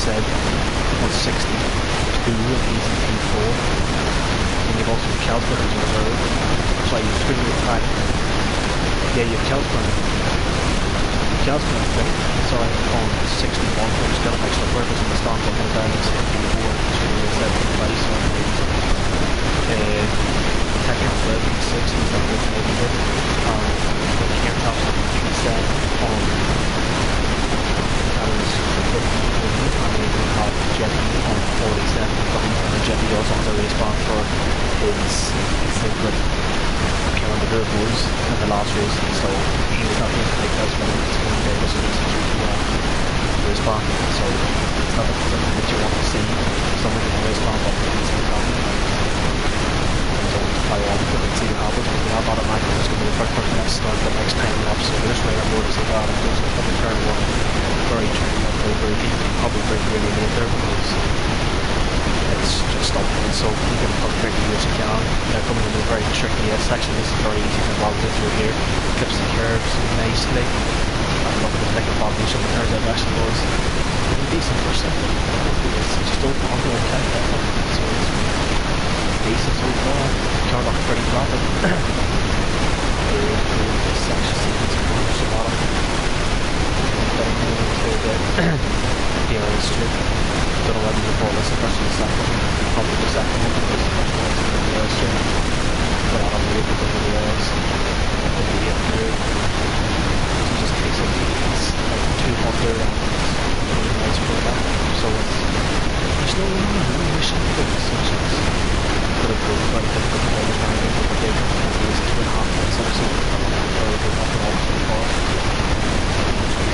said, 162 and he's in P4. And you've also Kelsburn as well. Sorry, you've screwed with back. Yeah, you've Kelsburn. Kelsburn, I think. Sorry, on 61, but he's got an extra purpose in the start of the down in P4. He's 7th place on the Technical 12, 6, he's on the neighborhood. But here top P7 on that is 50, and we have Jetty on 47, but Jetty also has a race bar for his secret killing the good boys in the last race, so he was not going to take those minutes when they was racing through the race bar, so it's not something that you want to see someone in the race bar, but it's going to happen. So play on with it and see what happens, but we have automatic, it's going to be the first person that starts the next time lap, so we're just right on board as they got it, so it's probably turn one, very tricky, very deep, probably break really late there because it's just stopping, so you can put quickly as you can. They're coming into a very tricky section. This is very easy to walk through here. Clips the curves nicely. I'm looking at the second foundation, but turns out it actually was a decent for second. It's just don't under attack that one, so it's decent so far. Turned off pretty rapid. This section sequence comes to the bottom. Then moving to the area strip. Don't know whether you call this the first or the second. Probably the second one because the first one's in the air strip. But I don't know if it's in the airs. It'll be up here. So just takes it. It's like 200 and it's really nice for that. So there's no mission for this sections. Could have been very difficult to hold the time in the big at least 2.5 minutes or so. Very good nothing all so far.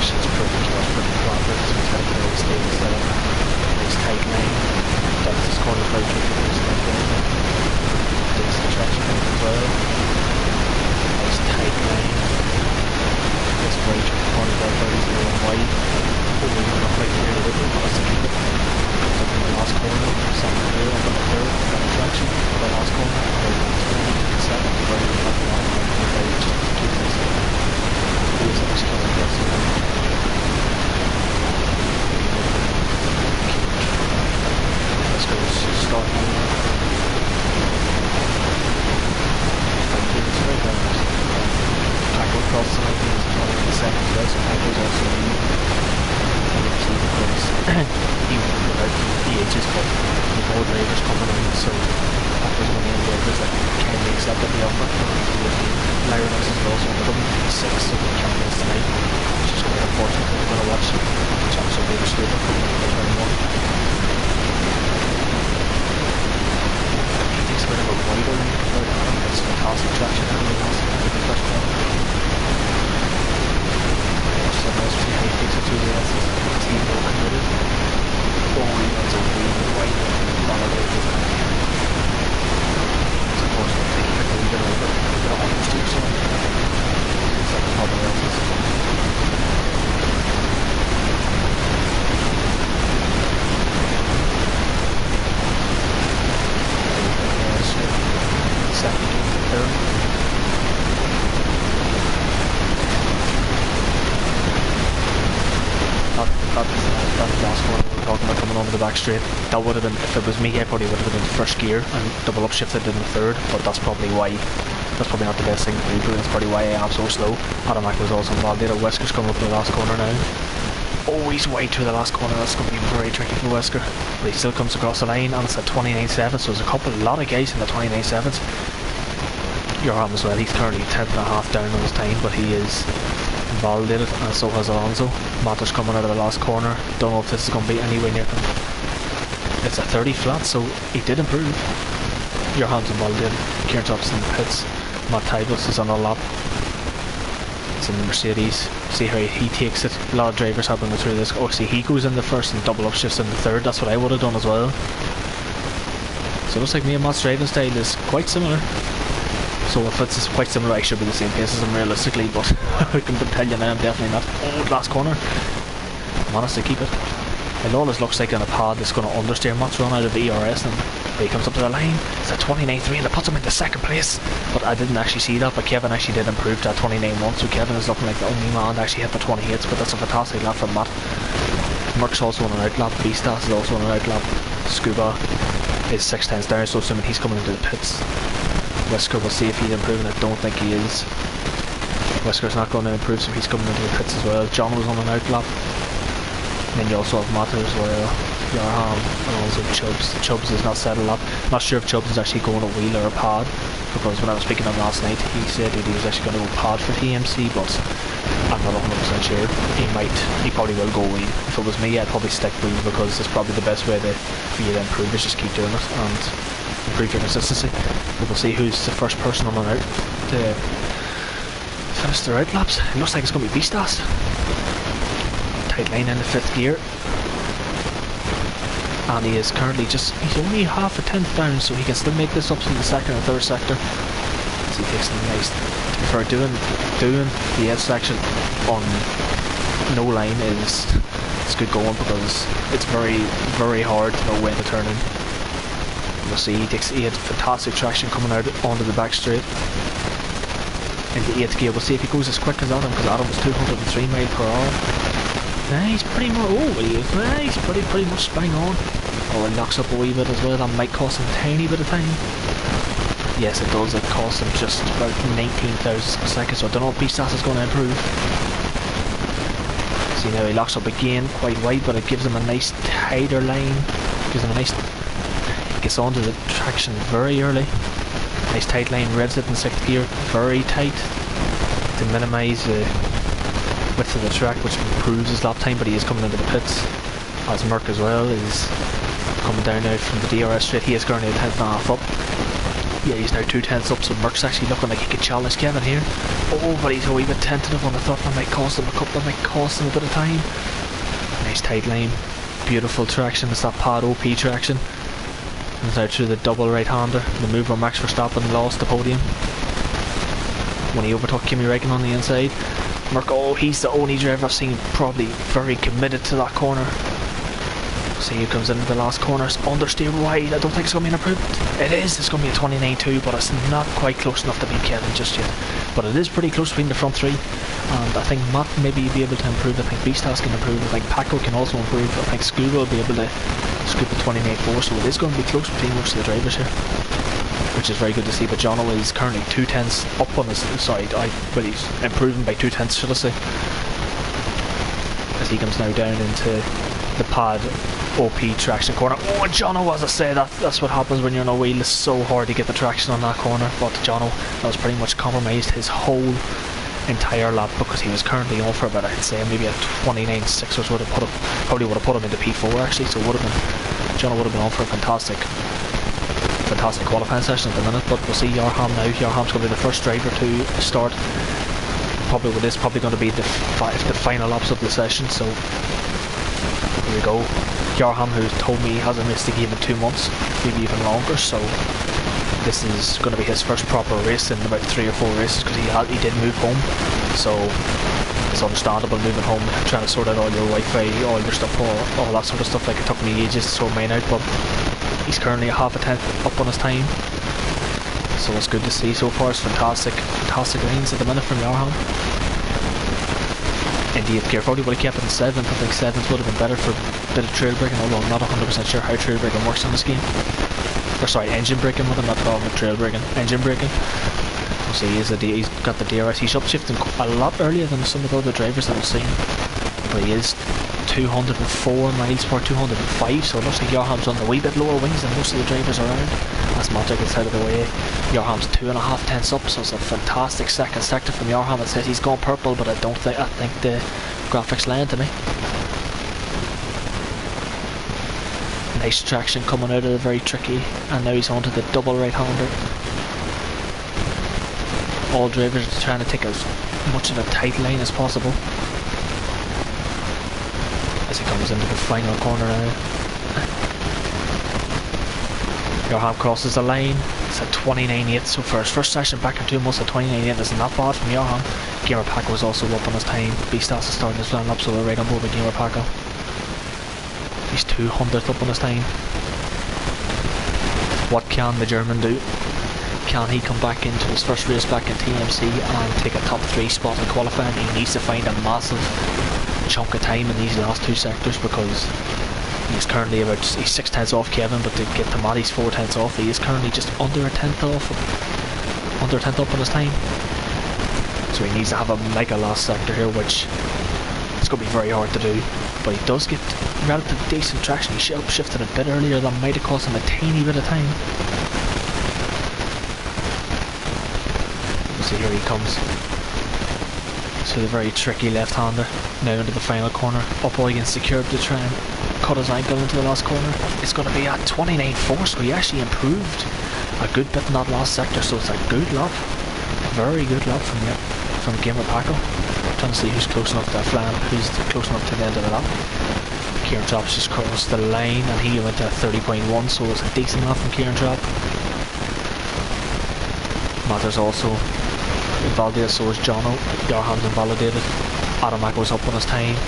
Mission's pretty close, pretty flat. So it's had a very stable setup. Nice tight lane. That's this corner very tricky. Takes the traction in as well. Nice tight lane. This very tricky corner very easy and wide. We're not quite clear with it, but it's a keep it. So in the last corner, something here on the third, got a traction for the last corner. Second, very flat line. Very just keep this. Here's a nice corner there. Let's go start here. It's very nice. Tackle across the line is probably the second best. Tackle's also even without DHs, but the more drivers coming in, so Tackle's one of the drivers that can be accepted the offer. Lyronix is also one of them, 6, so we can't miss tonight. It's just quite unfortunate that we're going to watch chance of being stable coming in the 21. It's a bit of a wider lane compared to him. It's fantastic traction and really awesome out of the first one. So let's see how he takes it through the rest of the team more committed. Oh, he runs over the wide. Not a very good time. It's unfortunate that he couldn't leave it over. But I understood so. It's like probably else's. Second, third. That last one we were talking about coming onto the back straight, that would have been, if it was me, I probably would have been in first gear and double upshifted in the third, but that's probably not the best thing to do, that's probably why I am so slow. Automatic was also involved there. Wesker's coming up to the last corner now. Oh, he's way through the last corner, that's going to be very tricky for Wesker. But he still comes across the line and it's at 29.7, so there's a lot of guys in the 29.7s. Joram as well, he's currently 10.5 down on his time, but he is involved in it, and so has Alonso. Matter's coming out of the last corner. Don't know if this is going to be anywhere near him. It's a 30 flat, so he did improve. Joram's involved in it. Kieran Thompson in the pits. Matt Tybus is on a lap. It's in the Mercedes. See how he takes it. A lot of drivers have been go through this. Oh, see, he goes in the first and double upshifts in the third. That's what I would have done as well. So it looks like me and Matt's driving style is quite similar. So if it's quite similar, I should be the same pace as him realistically, but I can tell you now I'm definitely not. Oh, last corner. Managed to keep it. It always looks like on a pad it's going to understeer Matt's run out of ERS, and he comes up to the line. It's at 29.3 and it puts him into second place. But I didn't actually see that, but Kevin actually did improve to 29.1, so Kevin is looking like the only man to actually hit the 28s, but that's a fantastic lap from Matt. Merck's also on an outlap, Beastas is also on an outlap, Scuba is 6 tenths down, so assuming he's coming into the pits. Whisker, will see if he's improving. I don't think he is. Whisker's not going to improve, so he's coming into the pits as well. John was on an outlap. And then you also have Matter as well, Yarham, and also Chubbs. Chubbs is not settled up. Not sure if Chubbs is actually going a wheel or a pad, because when I was speaking to him last night, he said that he was actually going to go pad for TMC, but I'm not 100% sure. He probably will go wheel. If it was me, I'd probably stick wheel, because it's probably the best way for you to improve is just keep doing it and improve your consistency. But we'll see who's the first person on and out to finish their out laps. It looks like it's going to be Beastas. Tight line in the 5th gear. And he is currently he's only half a tenth down, so he can still make this up to the 2nd and 3rd sector. So he takes some nice, to be fair, doing the edge section on no line is good going, because it's very, very hard to know when to turn in. We'll see, he had fantastic traction coming out onto the back straight into 8th gear. We'll see if he goes as quick as Adam, because Adam was 203 miles per hour. He's pretty much, he's pretty much bang on. Oh, it knocks up a wee bit as well. That might cost him a tiny bit of time. Yes, it does. It costs him just about 19 thousandths per second, so I don't know if Beastas is going to improve. See, now he locks up again, quite wide, but it gives him a nice tighter line. Gives him a nice, gets onto the traction very early. Nice tight line, revs it in 6th gear, very tight, to minimise the width of the track, which improves his lap time, but he is coming into the pits, as Merck as well is coming down now from the DRS straight. He is currently a tenth and a half up. Yeah, he's now 2 tenths up, so Merck's actually looking like he could challenge Kevin here. Oh, but he's a wee bit tentative on the thought that might cost him a couple, that might cost him a bit of time. Nice tight line, beautiful traction. It's that pad OP traction. And it's out through the double right-hander. The move where Max Verstappen lost the podium when he overtook Kimi Räikkönen on the inside. Merck, oh, he's the only driver I've seen probably very committed to that corner. See who comes into the last corners, understeer wide. I don't think it's going to be an improvement. It is, it's going to be a 29.2, but it's not quite close enough to beat Kevin just yet. But it is pretty close between the front 3, and I think Matt maybe be able to improve. I think Beastas can improve. I think Paco can also improve. I think Scuba will be able to scoop the 29.4, so it is going to be close between most of the drivers here, which is very good to see. But Jono is currently 2 tenths up on his side, but he's improving by 2 tenths, should I say, as he comes now down into the pad OP traction corner. Oh, Jono, as I say, that's what happens when you're on a wheel. It's so hard to get the traction on that corner, but Jono, that was pretty much compromised his whole entire lap, because he was currently on for about, I'd say, maybe a 29.6, which would have put him, probably would have put him into P4 actually, so Jono would have been on for a fantastic qualifying session at the minute. But we'll see Yarham now. Yarham's going to be the first driver to start. Probably with this, probably going to be the final laps of the session. So here we go. Yarham, who told me he hasn't missed a game in 2 months, maybe even longer. So this is going to be his first proper race in about 3 or 4 races, because he did move home. So it's understandable moving home, trying to sort out all your Wi-Fi, all your stuff, all that sort of stuff. Like, it took me ages to sort mine out, but he's currently a half a tenth up on his time, so it's good to see so far. It's fantastic lines at the minute from Yarham. In the 8th gear, probably would have kept it in 7th. I think 7th would have been better for a bit of trail braking, although I'm not 100% sure how trail braking works in this game. Or sorry, engine braking, what I'm not talking about trail braking, engine braking. So he's got the DRS. He's upshifting a lot earlier than some of the other drivers that I've seen, but he is 204 miles per 205, so it looks like Yarham's on the wee bit lower wings than most of the drivers around. As Matter gets out of the way, Yarham's 2.5 tenths up, so it's a fantastic second sector from Yarham. It says he's gone purple, but I think the graphics lying to me. Nice traction coming out of the very tricky, and now he's onto the double right-hander. All drivers are trying to take as much of a tight line as possible as he comes into the final corner now. Yarham crosses the line. It's at 29.8, so for his first session back in 2 months at 29.8 is not bad from Yarham. Gamer Paco was also up on his time. Beastas is starting his line up, so we're right on board with Gamer Paco. He's 200th up on his time. What can the German do? Can he come back into his first race back in TMC and take a top 3 spot in qualifying? He needs to find a massive chunk of time in these last two sectors, because he's currently he's 6 tenths off Kevin, but to get to Matt he's 4 tenths off. He is currently just under a tenth off on his time. So he needs to have a mega last sector here, which it's going to be very hard to do. But he does get relatively decent traction. He shifted a bit earlier, that might have cost him a tiny bit of time. So here he comes. So the very tricky left-hander now into the final corner, up all against the curb to try and cut his ankle into the last corner. It's going to be at 29.4, so he actually improved a good bit in that last sector, so it's a good lap, very good lap from Gamer Paco. Trying to see who's close enough to that flan, who's close enough to the end of the lap. Kieran Trapp's just crossed the line and he went to 30.1, so it's a decent lap from Kieran Trapp. Matters also invalidated, so is Jono. Yarham's invalidated. Adam Echo's up on his time.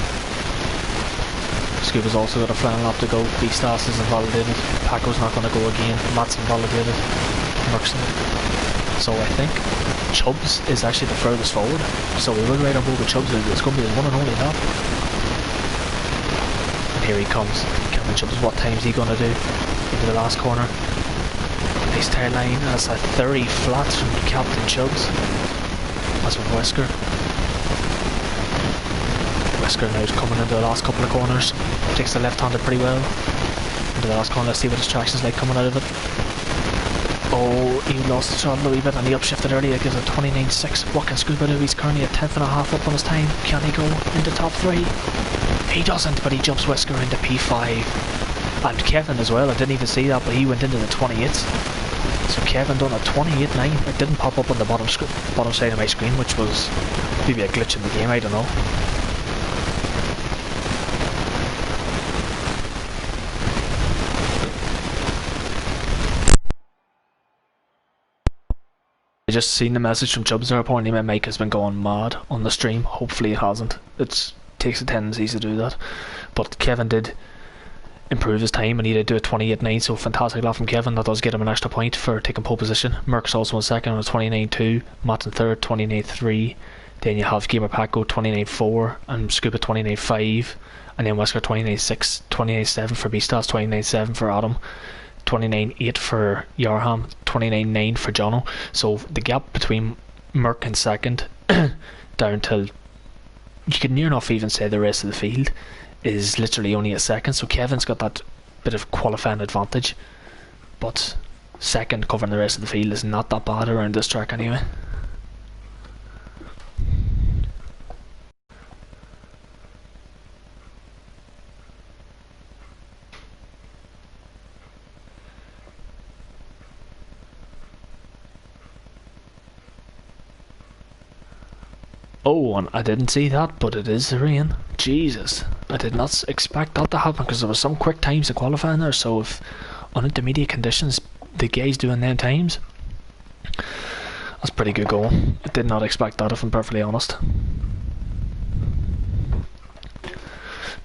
Scuba's also got a flying lap to go. Beastas is invalidated. Paco's not going to go again. Matt's invalidated. Merckson. So I think Chubbs is actually the furthest forward. So we will ride on board with Chubbs. It's going to be his one and only lap. And here he comes. Cameron Chubbs, what time is he going to do? Into the last corner. Nice tail line. That's a 30 flat from Captain Chubbs. That's with Wesker. Wesker now is coming into the last couple of corners. Takes the left-hander pretty well. Into the last corner, let's see what his traction's like coming out of it. Oh, he lost the throttle a wee bit and he upshifted earlier, gives a 29.6. What can Scuba do? He's currently a tenth and a half up on his time. Can he go into top 3? He doesn't, but he jumps Wesker into P5. And Kevin as well, I didn't even see that, but he went into the 28s. So Kevin done a 28.9. It didn't pop up on the bottom side of my screen, which was maybe a glitch in the game, I don't know. I just seen the message from Chubbs there. Apparently my mic has been going mad on the stream. Hopefully it hasn't. It takes a tendency to do that. But Kevin did improve his time and he did do a 28.9, so fantastic lap from Kevin. That does get him an extra point for taking pole position. Merck's also in second on a 29.2, Matt in third, 29.3. Then you have Gamer Paco 29.4 and Scuba 29.5, and then Wesker 29.6, 29.7 for Beastas, 29.7 for Adam, 29.8 for Yarham, 29.9 for Jono. So the gap between Merck and second down till, you could near enough even say, the rest of the field is literally only a second. So Kevin's got that bit of qualifying advantage, but second covering the rest of the field is not that bad around this track anyway. Oh, and I didn't see that, but it is the rain. Jesus, I did not expect that to happen because there was some quick times to qualify in there. So if on intermediate conditions the guys doing them times, that's pretty good going. I did not expect that, if I'm perfectly honest.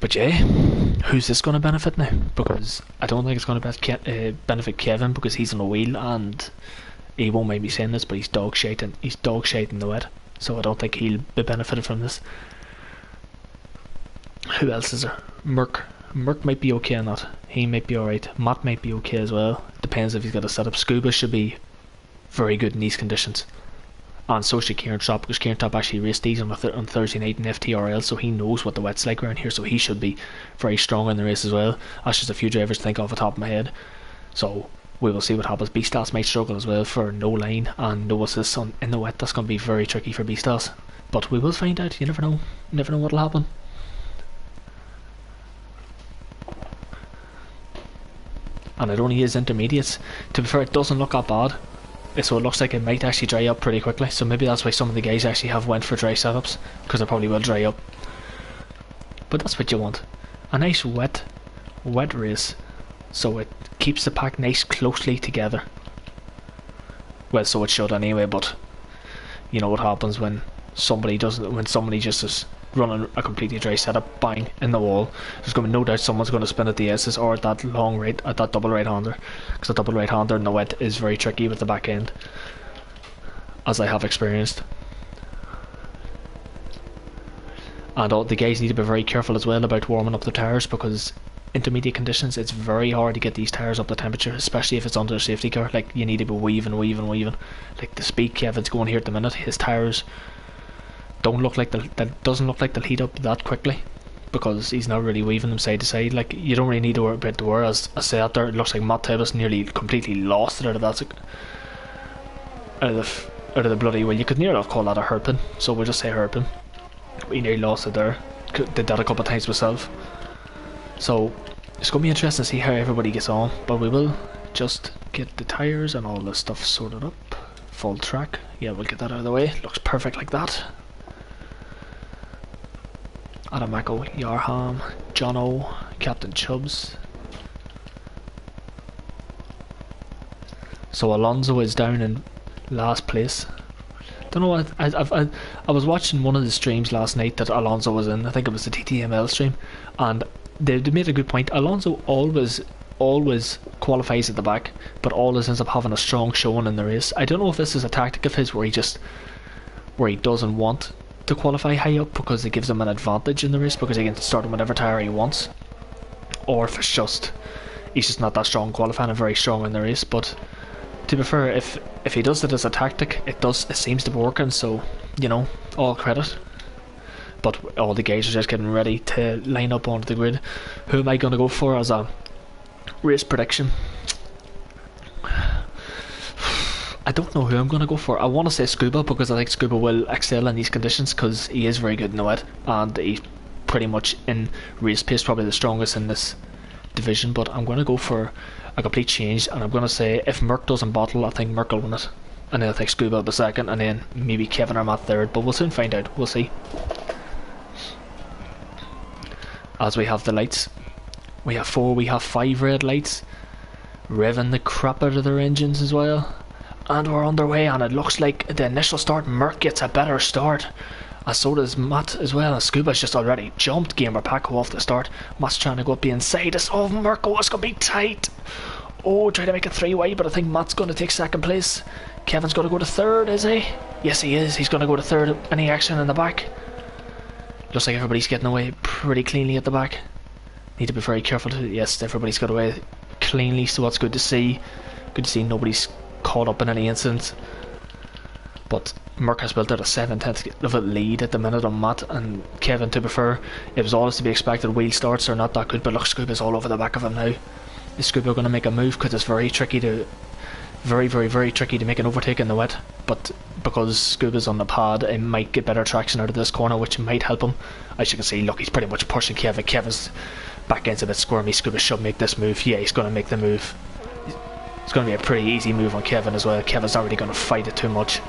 But yeah, who's this going to benefit now? Because I don't think it's going to benefit Kevin, because he's on a wheel and he won't mind me saying this, but he's dog shite in the wet. So I don't think he'll be benefited from this. Who else is there? Merck might be okay on that. He might be alright. Matt might be okay as well. Depends if he's got a setup. Scuba should be very good in these conditions. And so should Kieran Trapp, because Kieran Trapp actually raced these on Thursday night in FTRL, so he knows what the wet's like around here, so he should be very strong in the race as well. That's just a few drivers to think off the top of my head. So we will see what happens. Beastas might struggle as well for no line and no assist in the wet. That's going to be very tricky for Beastas. But we will find out. You never know. You never know what will happen. And it only is intermediates. To be fair, it doesn't look that bad. So it looks like it might actually dry up pretty quickly. So maybe that's why some of the guys actually have went for dry setups, because they probably will dry up. But that's what you want. A nice wet race. So it keeps the pack nice closely together. Well, so it should anyway, but you know what happens when somebody just is running a completely dry setup, bang, in the wall. There's going to be no doubt someone's going to spin at the S's or at that long right, at that double right hander, because the double right hander in the wet is very tricky with the back end, as I have experienced. And all the guys need to be very careful as well about warming up the tyres, because intermediate conditions, it's very hard to get these tyres up to temperature, especially if it's under a safety car. Like, you need to be weaving. Like the speed Kevin's going here at the minute, his tyres doesn't look like they'll heat up that quickly, because he's not really weaving them side to side. Like, you don't really need to worry about the wear. As I said there, it looks like Matt Tavis nearly completely lost it out of the bloody, well, you could nearly call that a hairpin, so we'll just say hairpin. We nearly lost it there. Did that a couple of times myself. So it's going to be interesting to see how everybody gets on, but we will just get the tyres and all this stuff sorted up. Full track, yeah, we'll get that out of the way. Looks perfect like that. Adamako, Yarham, Jono, Captain Chubbs. So Alonso is down in last place. Don't know what I was watching one of the streams last night that Alonso was in. I think it was the TTML stream, and they made a good point. Alonso always qualifies at the back, but always ends up having a strong showing in the race. I don't know if this is a tactic of his where he doesn't want to qualify high up because it gives him an advantage in the race because he can start on whatever tyre he wants, or if it's just he's just not that strong qualifying and very strong in the race. But to be fair, if he does it as a tactic, it seems to be working, so, you know, all credit. But all the guys are just getting ready to line up onto the grid. Who am I going to go for as a race prediction? I don't know who I'm going to go for. I want to say Scuba, because I think Scuba will excel in these conditions because he is very good in the wet, and he's pretty much in race pace probably the strongest in this division. But I'm going to go for a complete change, and I'm going to say if Merck doesn't bottle, I think Merck will win it, and then I think Scuba will be second, and then maybe Kevin or Matt third, but we'll soon find out. We'll see. As we have the lights, we have 5 red lights revving the crap out of their engines as well, and we're underway, and it looks like the initial start Merck gets a better start, and so does Matt as well, and Scuba's just already jumped Gamer Paco off the start. Matt's trying to go up the inside. It's Merck. Oh, it's going to be tight. Oh, try to make it 3 wide, but I think Matt's going to take second place. Kevin's going to go to third, is he? Yes, he is. He's going to go to third. Any action in the back? Looks like everybody's getting away pretty cleanly at the back. Need to be very careful. Yes, everybody's got away cleanly, so that's good to see. Good to see nobody's caught up in any incidents. But Merck has built out a 7/10 of a lead at the minute on Matt and Kevin. To be fair, it was always to be expected. Wheel starts are not that good, but look, Scuba's all over the back of him now. Is Scuba going to make a move? Because it's very tricky to very tricky to make an overtake in the wet, but because Scuba's on the pad, it might get better traction out of this corner, which might help him. As you can see, look, he's pretty much pushing Kevin. Kevin's back end's a bit squirmy. Scuba should make this move. Yeah, he's going to make the move. It's going to be a pretty easy move on Kevin as well. Kevin's not really going to fight it too much.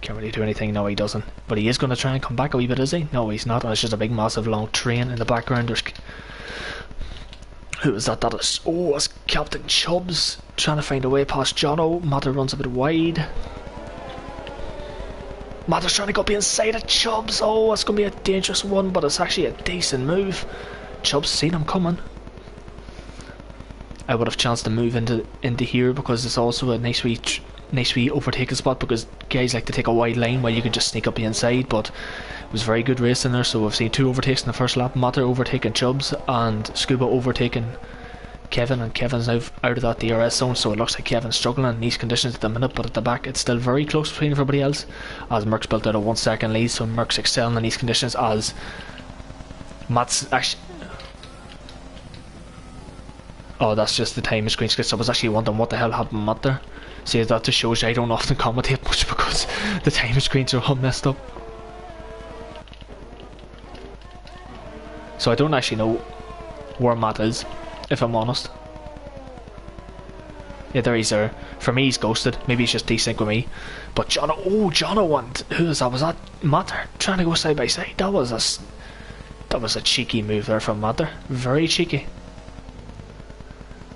Can't really do anything. No, he doesn't. But he is going to try and come back a wee bit, is he? No, he's not. It's just a big massive long train in the background. There's... Who is that? That is... Oh, it's Captain Chubbs trying to find a way past Jono. Matter runs a bit wide. Matter's trying to go up inside of Chubbs. Oh, it's going to be a dangerous one, but it's actually a decent move. Chubbs seen him coming. I would have chanced to move into here because it's also a nice wee overtaking spot, because guys like to take a wide line while you can just sneak up the inside. But it was very good racing there, so we've seen 2 overtakes in the first lap. Matter overtaking Chubbs and Scuba overtaking Kevin, and Kevin's now out of that DRS zone, so it looks like Kevin's struggling in these conditions at the minute, but at the back it's still very close between everybody else, as Merck's built out a 1 second lead, so Merck's excelling in these conditions, as Matt's actually... Oh, that's just the time screen sketch. I was actually wondering what the hell happened to Matt there. See, that just shows you I don't often commentate much because the time screens are all messed up. So I don't actually know where Matt is, if I'm honest. Yeah, there he's there. For me, he's ghosted. Maybe he's just desync with me. But Jono, oh, Jono, and who is that? Was that Matt trying to go side by side? That was a cheeky move there from Matt there. Very cheeky.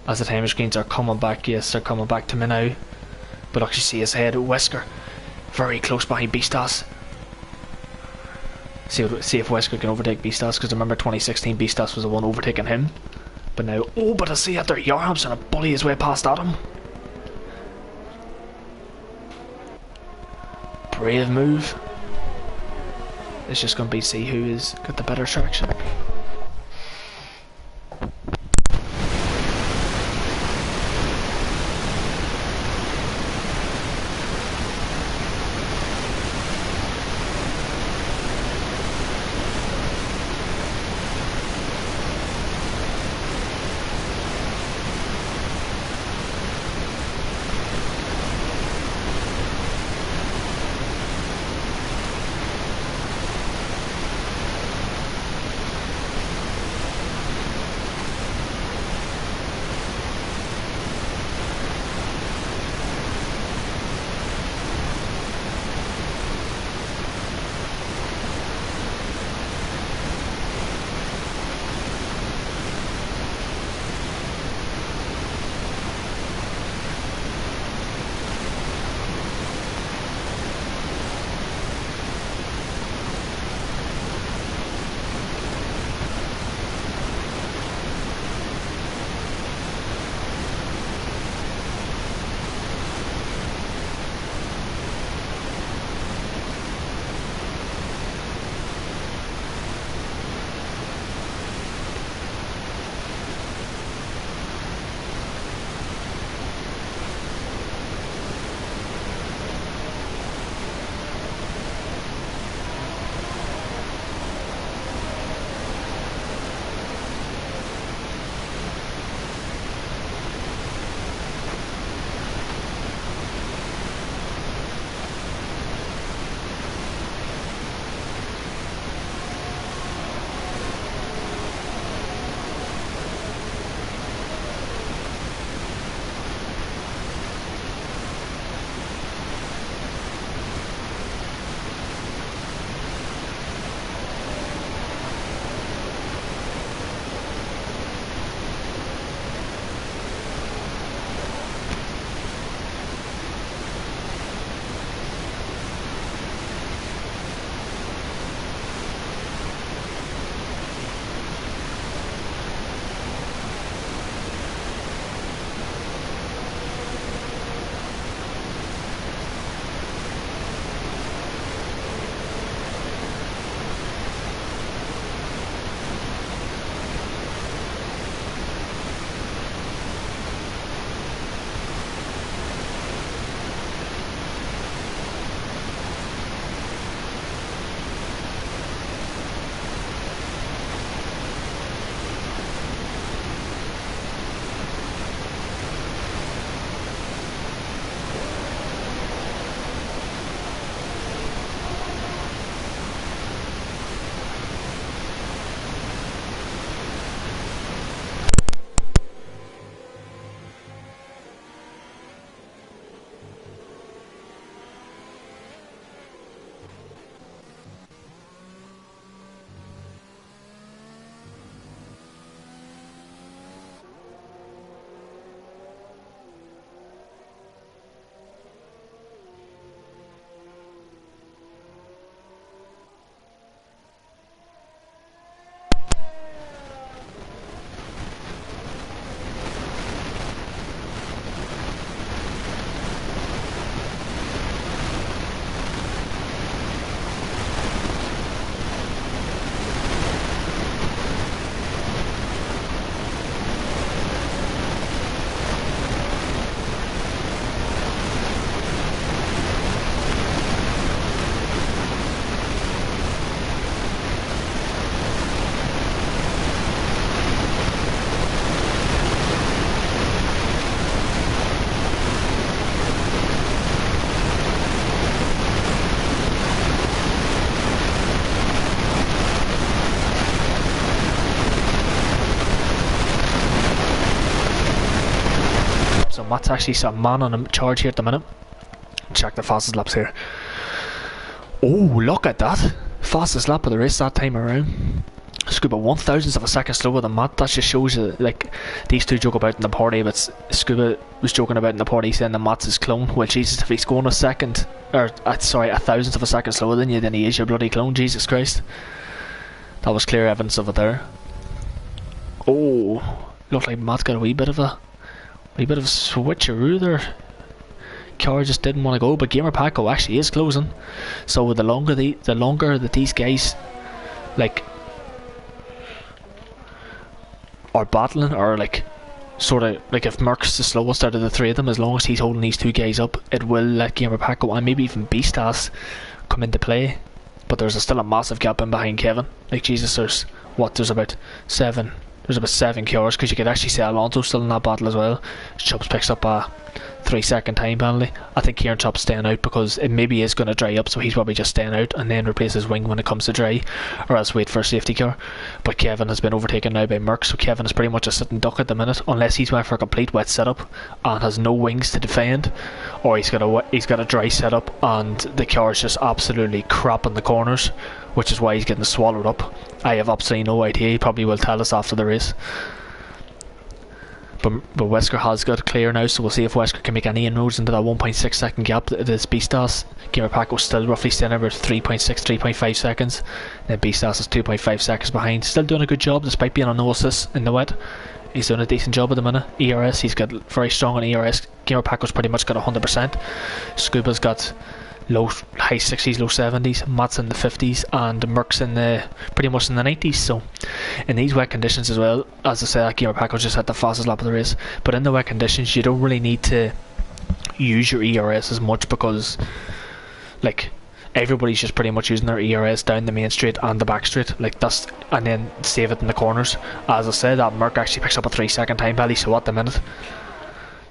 As the time screens are coming back, yes, they're coming back to me now. But actually see his head, Wesker, very close behind Beastas. See if Wesker can overtake Beastas, because remember 2016 Beastas was the one overtaking him. But now, oh, but I see that there, Yarham's trying to bully his way past Adam. Brave move. It's just going to be see who has got the better traction. So Matt's actually some man on a charge here at the minute. Check the fastest laps here. Oh, look at that. Fastest lap of the race that time around. Scuba 1/1000th of a second slower than Matt. That just shows you, like, these two joke about in the party, but Scuba was joking about in the party saying that Matt's his clone. Well, Jesus, if he's going a second, or sorry, 1/1000th of a second slower than you, then he is your bloody clone. Jesus Christ. That was clear evidence of it there. Oh, looked like Matt got a wee bit of a switcheroo there. car just didn't want to go. But Gamer Paco actually is closing, so the longer that these guys like are battling, or like sort of like if Merck's the slowest out of the three of them, as long as he's holding these two guys up, it will let Gamer Paco and maybe even Beastas come into play. But there's still a massive gap in behind Kevin. Like Jesus, there's about 7 cars, because you could actually see Alonso still in that battle as well. Chubbs picks up a 3-second time penalty. I think Kieran Chubb's staying out because it maybe is going to dry up, so he's probably just staying out and then replace his wing when it comes to dry, or else wait for a safety car. But Kevin has been overtaken now by Merck, so Kevin is pretty much a sitting duck at the minute, unless he's went for a complete wet setup and has no wings to defend, or he's got a dry setup and the car is just absolutely crap in the corners, which is why he's getting swallowed up. I have absolutely no idea. He probably will tell us after the race. But Wesker has got clear now, so we'll see if Wesker can make any inroads into that 1.6 second gap that is Beastas. Gamer Paco's still roughly staying over 3.5 seconds. Then Beastas is 2.5 seconds behind. Still doing a good job despite being on no assist in the wet. He's doing a decent job at the minute. ERS, he's got very strong on ERS. Gamer Paco's pretty much got 100%. Scuba's got high 60s, low 70s. Matt's in the 50s, and Merck's pretty much in the 90s. So in these wet conditions as well, as I said, Gamer Paco just had the fastest lap of the race. But in the wet conditions, you don't really need to use your ERS as much, because like everybody's just pretty much using their ERS down the main straight and the back straight, and then save it in the corners. As I said, that Merck actually picks up a 3-second time penalty, so at the minute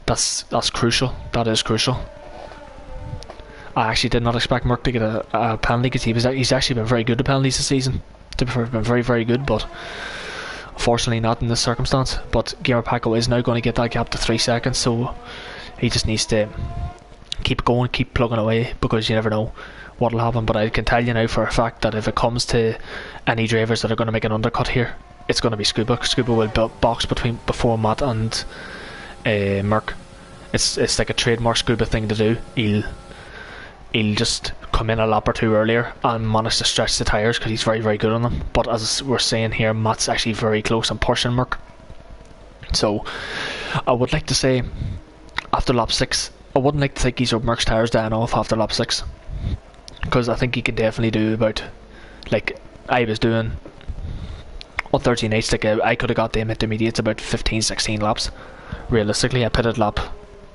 that's crucial. That is crucial. I actually did not expect Merck to get a penalty, because he's actually been very good at penalties this season. To be fair, been very, very good, but unfortunately not in this circumstance. But Gamer Paco is now going to get that gap to 3 seconds, so he just needs to keep going, keep plugging away, because you never know what will happen. But I can tell you now for a fact that if it comes to any drivers that are going to make an undercut here, it's going to be Scuba. Scuba will box before Matt and Merck. It's like a trademark Scuba thing to do. He'll just come in a lap or two earlier and manage to stretch the tyres, because he's very, very good on them. But as we're saying here, Matt's actually very close and pushing Merck. So I would like to say after lap 6, I wouldn't like to think he's Merck's tyres dying off after lap 6, because I think he can definitely do about, like I was doing on Thursday nights, like I could have got them intermediates about 15-16 laps. Realistically, I pitted lap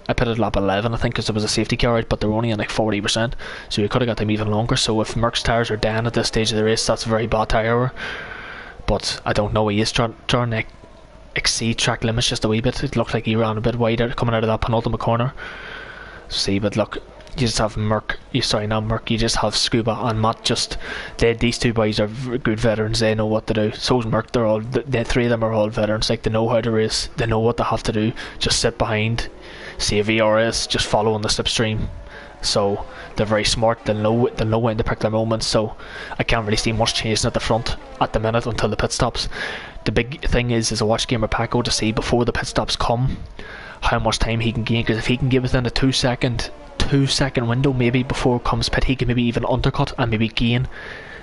11, I think, because there was a safety car out, but they were only on like 40%, so you could have got them even longer. So if Merck's tyres are down at this stage of the race, that's a very bad tyre. But I don't know, he is trying to exceed track limits just a wee bit. It looked like he ran a bit wider coming out of that penultimate corner. See, but look, you just have you just have Scuba and Matt. These two boys are good veterans. They know what to do. So's Merck. The three of them are all veterans. Like, they know how to race. They know what they have to do. Just sit behind, save ERS, just follow on the slipstream. So they're very smart. They'll know when to pick their moments. So I can't really see much chasing at the front at the minute until the pit stops. The big thing is I watch Gamer Paco to see before the pit stops come how much time he can gain, because if he can get within a 2 second window maybe before comes pit, he can maybe even undercut and maybe gain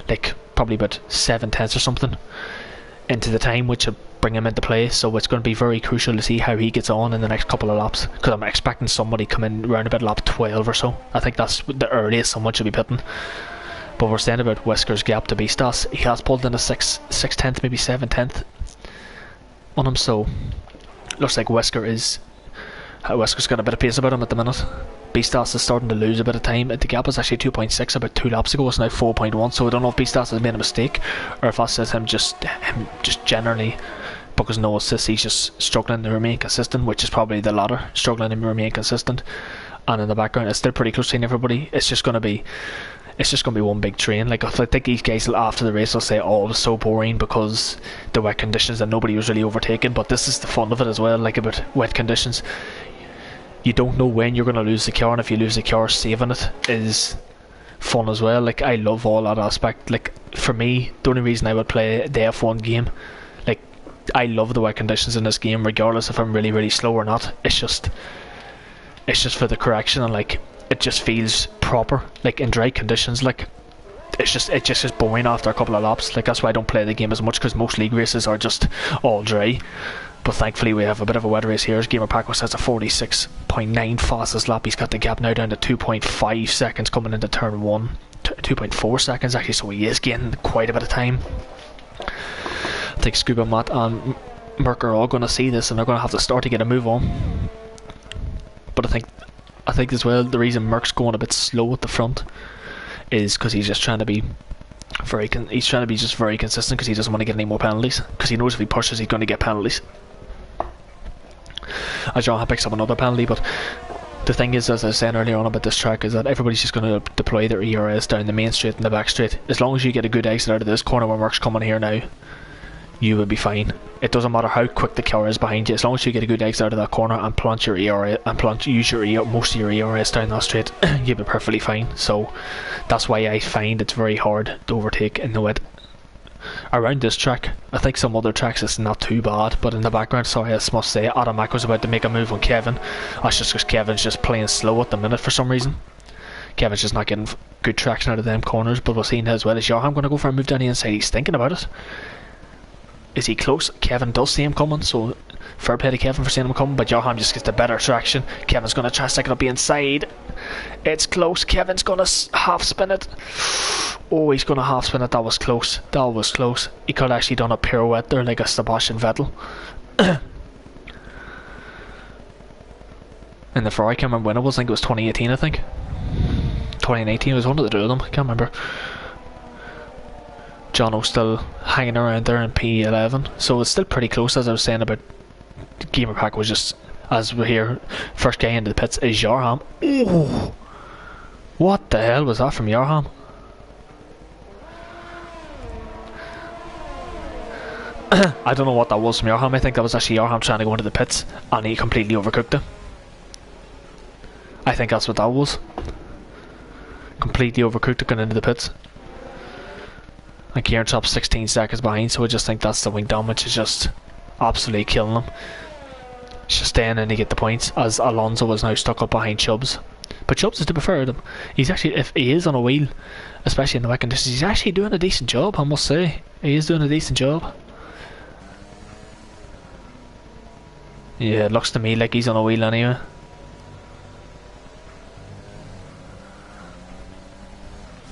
like probably about 7/10 or something into the time, which will bring him into play. So it's going to be very crucial to see how he gets on in the next couple of laps, because I'm expecting somebody come in around about lap 12 or so. I think that's the earliest someone should be pitting. But we're saying about Wesker's gap to Beastas, he has pulled in a 6/10, maybe 7/10 on him, so looks like Wesker's got a bit of pace about him at the minute. Beastas is starting to lose a bit of time. The gap was actually 2.6 about 2 laps ago. It's now 4.1. So I don't know if Beastas has made a mistake, or if that's him just generally, because no assists, he's just struggling to remain consistent, which is probably the latter, struggling to remain consistent. And in the background, it's still pretty close to everybody. It's just going to be one big train. Like, I think these guys after the race will say, oh, it was so boring because the wet conditions and nobody was really overtaken. But this is the fun of it as well, like about wet conditions. You don't know when you're going to lose the car, and if you lose the car, saving it is fun as well. Like, I love all that aspect. Like, for me, the only reason I would play the F1 game, like, I love the wet conditions in this game, regardless if I'm really, really slow or not. It's just for the correction, and like, it just feels proper. Like, in dry conditions, like, it's just boring after a couple of laps. Like, that's why I don't play the game as much, because most league races are just all dry. But But thankfully we have a bit of a wet race here as Gamer Paco says a 46.9 fastest lap. He's got the gap now down to 2.5 seconds coming into turn 1. 2.4 seconds actually, so he is gaining quite a bit of time. I think Scuba, Matt and Merc are all going to see this and they're going to have to start to get a move on. But I think as well the reason Merc's going a bit slow at the front is because he's just trying to be very consistent because he doesn't want to get any more penalties, because he knows if he pushes he's going to get penalties. As Johan picks up another penalty, but the thing is, as I was saying earlier on about this track, is that everybody's just going to deploy their ERS down the main straight and the back straight. As long as you get a good exit out of this corner where Merc's coming here now, you will be fine. It doesn't matter how quick the car is behind you, as long as you get a good exit out of that corner and plant your ERS and use your most of your ERS down that straight, you'll be perfectly fine. So that's why I find it's very hard to overtake in the wet. Around this track, I think some other tracks it's not too bad, but in the background, sorry, I must say, Adam was about to make a move on Kevin. That's just because Kevin's just playing slow at the minute for some reason. Kevin's just not getting good traction out of them corners, but we're seeing as well as Johan going to go for a move down the inside. He's thinking about it. Is he close? Kevin does see him coming, so fair play to Kevin for seeing him coming, but Johan just gets the better traction. Kevin's going to try to stick it up the inside. It's close. Kevin's going to half spin it. Oh, he's going to half spin it. That was close. That was close. He could have actually done a pirouette there like a Sebastian Vettel. In the Ferrari, I can't remember when it was. I think it was 2018, I think. 2019 was one of the two of them. I can't remember. Jono's still hanging around there in P11, so it's still pretty close. As I was saying about Gamer Pack was just, as we're here, first guy into the pits is Yarham. Oh, what the hell was that from Yarham? I don't know what that was from Yarham. I think that was actually Yarham trying to go into the pits and he completely overcooked it. I think that's what that was. Completely overcooked it going into the pits. And Kieran Chop's 16 seconds behind, so I just think that's the wing damage is just absolutely killing him. It's just staying in to get the points, as Alonso was now stuck up behind Chubbs. But Chubbs is to be fair to him. He's actually, if he is on a wheel, especially in the wet conditions, he's actually doing a decent job, I must say. He is doing a decent job. Yeah, it looks to me like he's on a wheel anyway.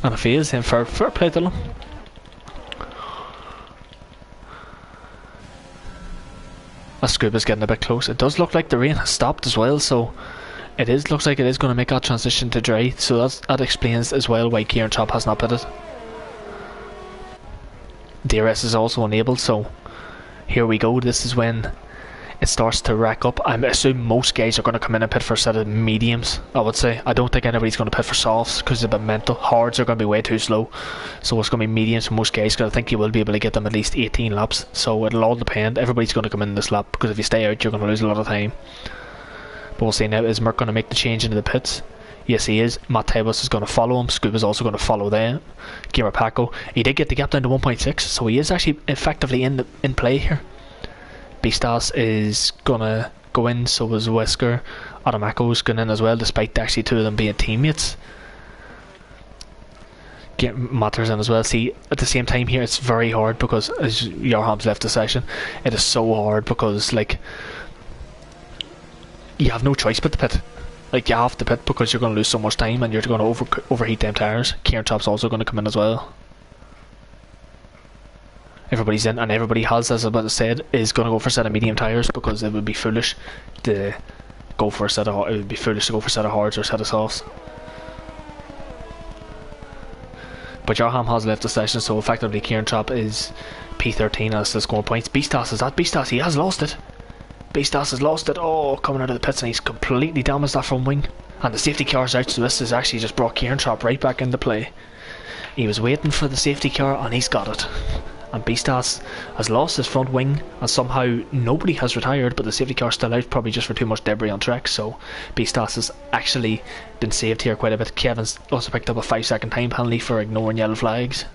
And if he is, then fair play to him. That Scuba's getting a bit close. It does look like the rain has stopped as well, so looks like it is going to make that transition to dry. So that explains as well why Kieran Chop has not pitted. DRS is also enabled, so here we go. This is when it starts to rack up. I assume most guys are going to come in and pit for a set of mediums, I would say. I don't think anybody's going to pit for softs because it's a bit mental. Hards are going to be way too slow, so it's going to be mediums for most guys, because I think you will be able to get them at least 18 laps. So it'll all depend. Everybody's going to come in this lap, because if you stay out you're going to lose a lot of time. But we'll see now. Is Merc going to make the change into the pits? Yes, he is. Matt Tybus is going to follow him. Scuba's also going to follow them. Gamer Paco, he did get the gap down to 1.6, so he is actually effectively in play here. Beastas is gonna go in, so is Wesker. Adamako's going in as well, despite actually two of them being teammates. Matters in as well. See, at the same time here, it's very hard because as Yarham's left the session, it is so hard because like you have no choice but to pit. Like you have to pit because you're going to lose so much time and you're going to overheat them tyres. Kieran Chop's also going to come in as well. Everybody's in, and everybody has, as I about to said, is going to go for a set of medium tyres, because it would be foolish to go for a set of hards or a set of softs. But Jarham has left the session, so effectively Kieran Chop is P13 as the score points. Beastas, is that Beastas? He has lost it. Beastas has lost it. Oh, coming out of the pits, and he's completely damaged that front wing. And the safety car's out, so this has actually just brought Kieran Chop right back into play. He was waiting for the safety car, and he's got it. And Beastas has lost his front wing, and somehow nobody has retired, but the safety car's still out, probably just for too much debris on track. So Beastas has actually been saved here quite a bit. Kevin's also picked up a 5-second time penalty for ignoring yellow flags.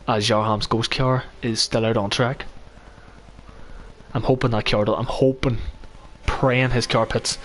As Jarham's ghost car is still out on track. I'm hoping that car, praying his car pits.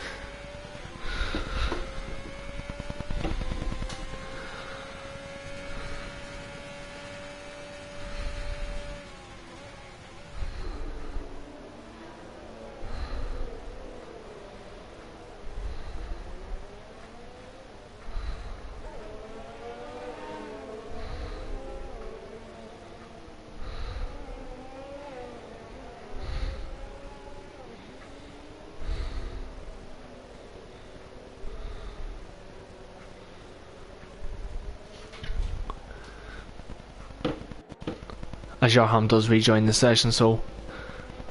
as Yarham does rejoin the session. So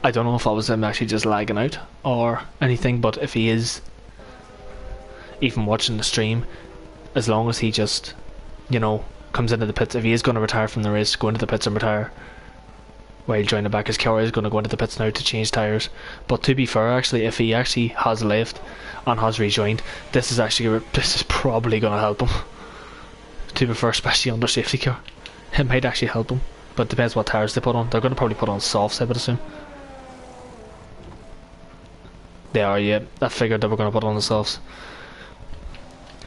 I don't know if that was him actually just lagging out or anything, but if he is even watching the stream, as long as he just, you know, comes into the pits, if he is going to retire from the race, go into the pits and retire while joining back. His Kiara is going to go into the pits now to change tyres. But to be fair, actually, if he actually has left and has rejoined, this is probably going to help him. To be fair, especially under safety car, it might actually help him. But it depends what tyres they put on. They're going to probably put on softs, I would assume. They are, yeah. I figured they were going to put on the softs.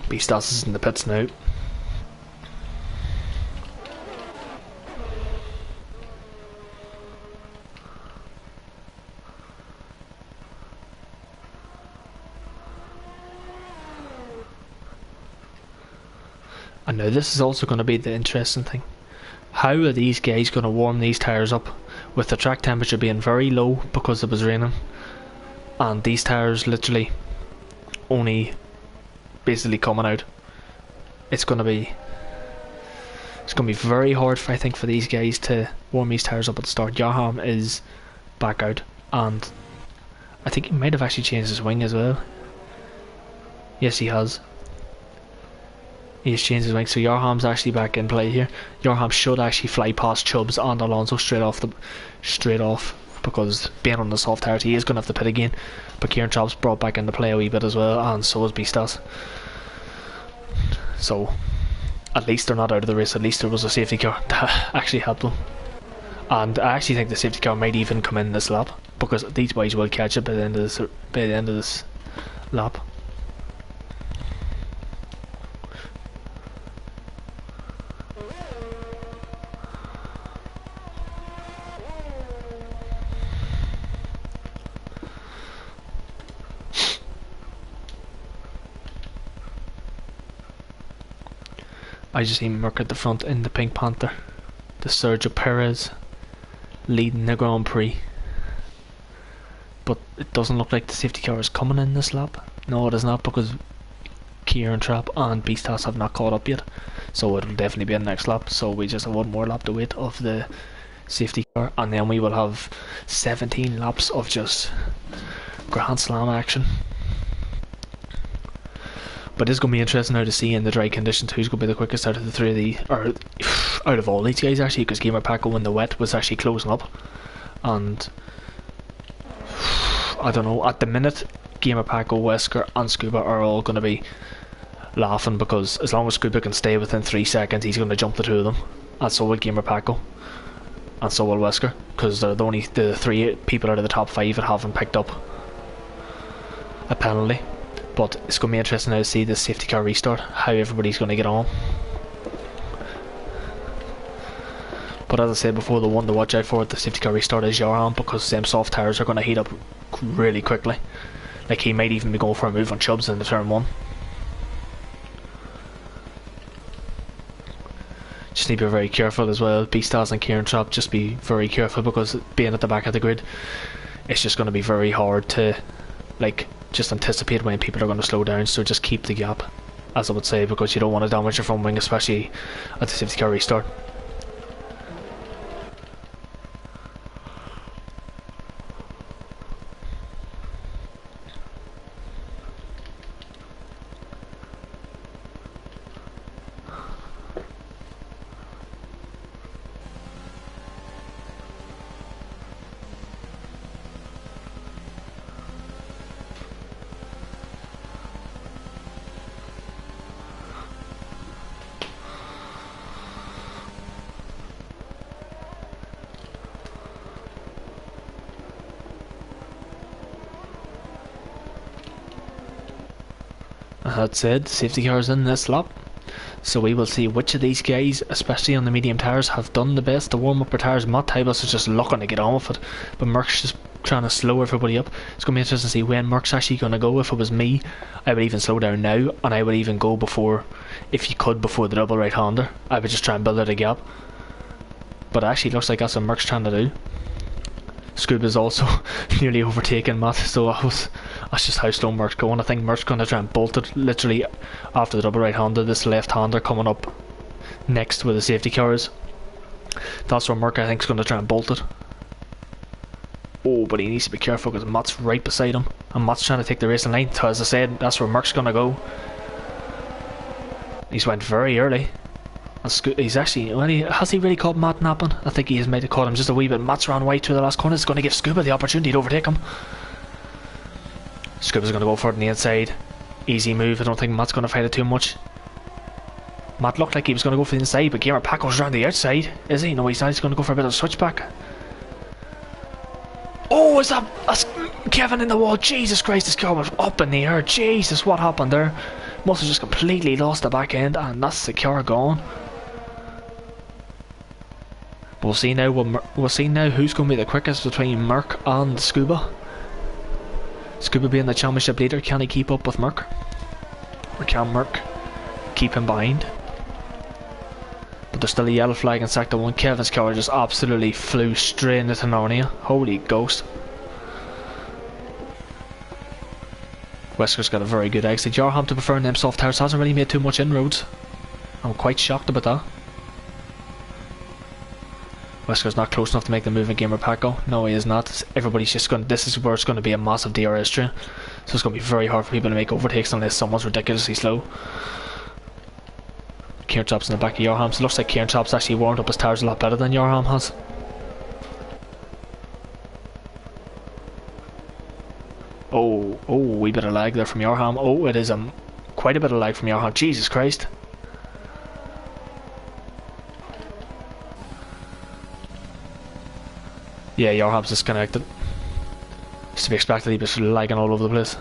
Beastas is in the pits now. And now this is also going to be the interesting thing. How are these guys going to warm these tyres up with the track temperature being very low because it was raining, and these tyres literally only basically coming out? It's going to be very hard, I think, for these guys to warm these tyres up at the start. Yarham is back out, and I think he might have actually changed his wing as well. Yes, he has. He's changed his wing, so Yarham's actually back in play here. Yarham should actually fly past Chubbs and Alonso straight off, because being on the soft tyres, he is going to have to pit again. But Kieran Chopp's brought back into play a wee bit as well, and so is Beastas. So at least they're not out of the race. At least there was a safety car that actually helped them. And I actually think the safety car might even come in this lap, because these boys will catch it by the end of this lap. I just see Merck at the front in the Pink Panther. The Sergio Perez leading the Grand Prix. But it doesn't look like the safety car is coming in this lap. No, it is not, because Kieran Trapp and Beastas have not caught up yet. So it will definitely be in the next lap. So we just have one more lap to wait of the safety car, and then we will have 17 laps of just Grand Slam action. But it's going to be interesting now to see in the dry conditions who's going to be the quickest out of the three of the, or out of all these guys actually, because Gamer Paco in the wet was actually closing up, and I don't know, at the minute Gamer Paco, Wesker and Scuba are all going to be laughing, because as long as Scuba can stay within 3 seconds, he's going to jump the two of them, and so will Gamer Paco, and so will Wesker, because they're the three people out of the top 5 that haven't picked up a penalty. But it's going to be interesting now to see the safety car restart, how everybody's going to get on. But as I said before, the one to watch out for at the safety car restart is Yarham, because them soft tyres are going to heat up really quickly. Like, he might even be going for a move on Chubbs in the turn 1. Just need to be very careful as well. Beastas and Kieran Trapp, just be very careful, because being at the back of the grid, it's just going to be very hard to, like, just anticipate when people are going to slow down. So just keep the gap, as I would say, because you don't want to damage your front wing, especially at the safety car restart. That said, safety cars in this lap, so we will see which of these guys, especially on the medium tyres, have done the best to warm up their tyres. Matt Tybus is just looking to get on with it, but Merck's just trying to slow everybody up. It's going to be interesting to see when Merck's actually going to go. If it was me, I would even slow down now, and I would even go before, if you could, before the double right-hander. I would just try and build out a gap, but it actually looks like that's what Merck's trying to do. Scoob is also nearly overtaken Matt, so that's just how slow Merck's going. I think Merck's going to try and bolt it literally after the double right-hander. This left-hander coming up next with the safety cars, That's where Merck I think is going to try and bolt it. Oh, but he needs to be careful because Matt's right beside him, and Matt's trying to take the racing line. So as I said, that's where Merck's going to go. He's went very early. He's actually, has he really caught Matt napping? I think he has maybe caught him just a wee bit. Matt's ran wide through the last corner. It's going to give Scuba the opportunity to overtake him. Scuba's going to go for it on the inside. Easy move. I don't think Matt's going to fight it too much. Matt looked like he was going to go for the inside, but Gamer Paco's around the outside. Is he? No, he's not. He's going to go for a bit of a switchback. Oh, that's Kevin in the wall. Jesus Christ, this car went up in the air. Jesus, what happened there? Must have just completely lost the back end, and that's the car gone. We'll see now. We'll see now who's going to be the quickest between Merck and Scuba. Scuba being the championship leader, can he keep up with Merck? Or can Merck keep him behind? But there's still a yellow flag in sector 1. Kevin's car just absolutely flew straight into Narnia. Holy ghost. Wesker's got a very good exit. Yarham, to prefer them soft tires, hasn't really made too much inroads. I'm quite shocked about that. Wesker's not close enough to make the move in Gamer Paco. No, he is not. Everybody's just going. This is where it's going to be a massive DRS train. So it's going to be very hard for people to make overtakes unless someone's ridiculously slow. Kieran Chop's in the back of Yarham. So it looks like Kieran Chop's actually warmed up his tires a lot better than Yarham has. Oh, wee bit of lag there from Yarham. Oh, it is quite a bit of lag from Yarham. Jesus Christ. Yeah, Yarham's disconnected. It's to be expected. He was lagging all over the place.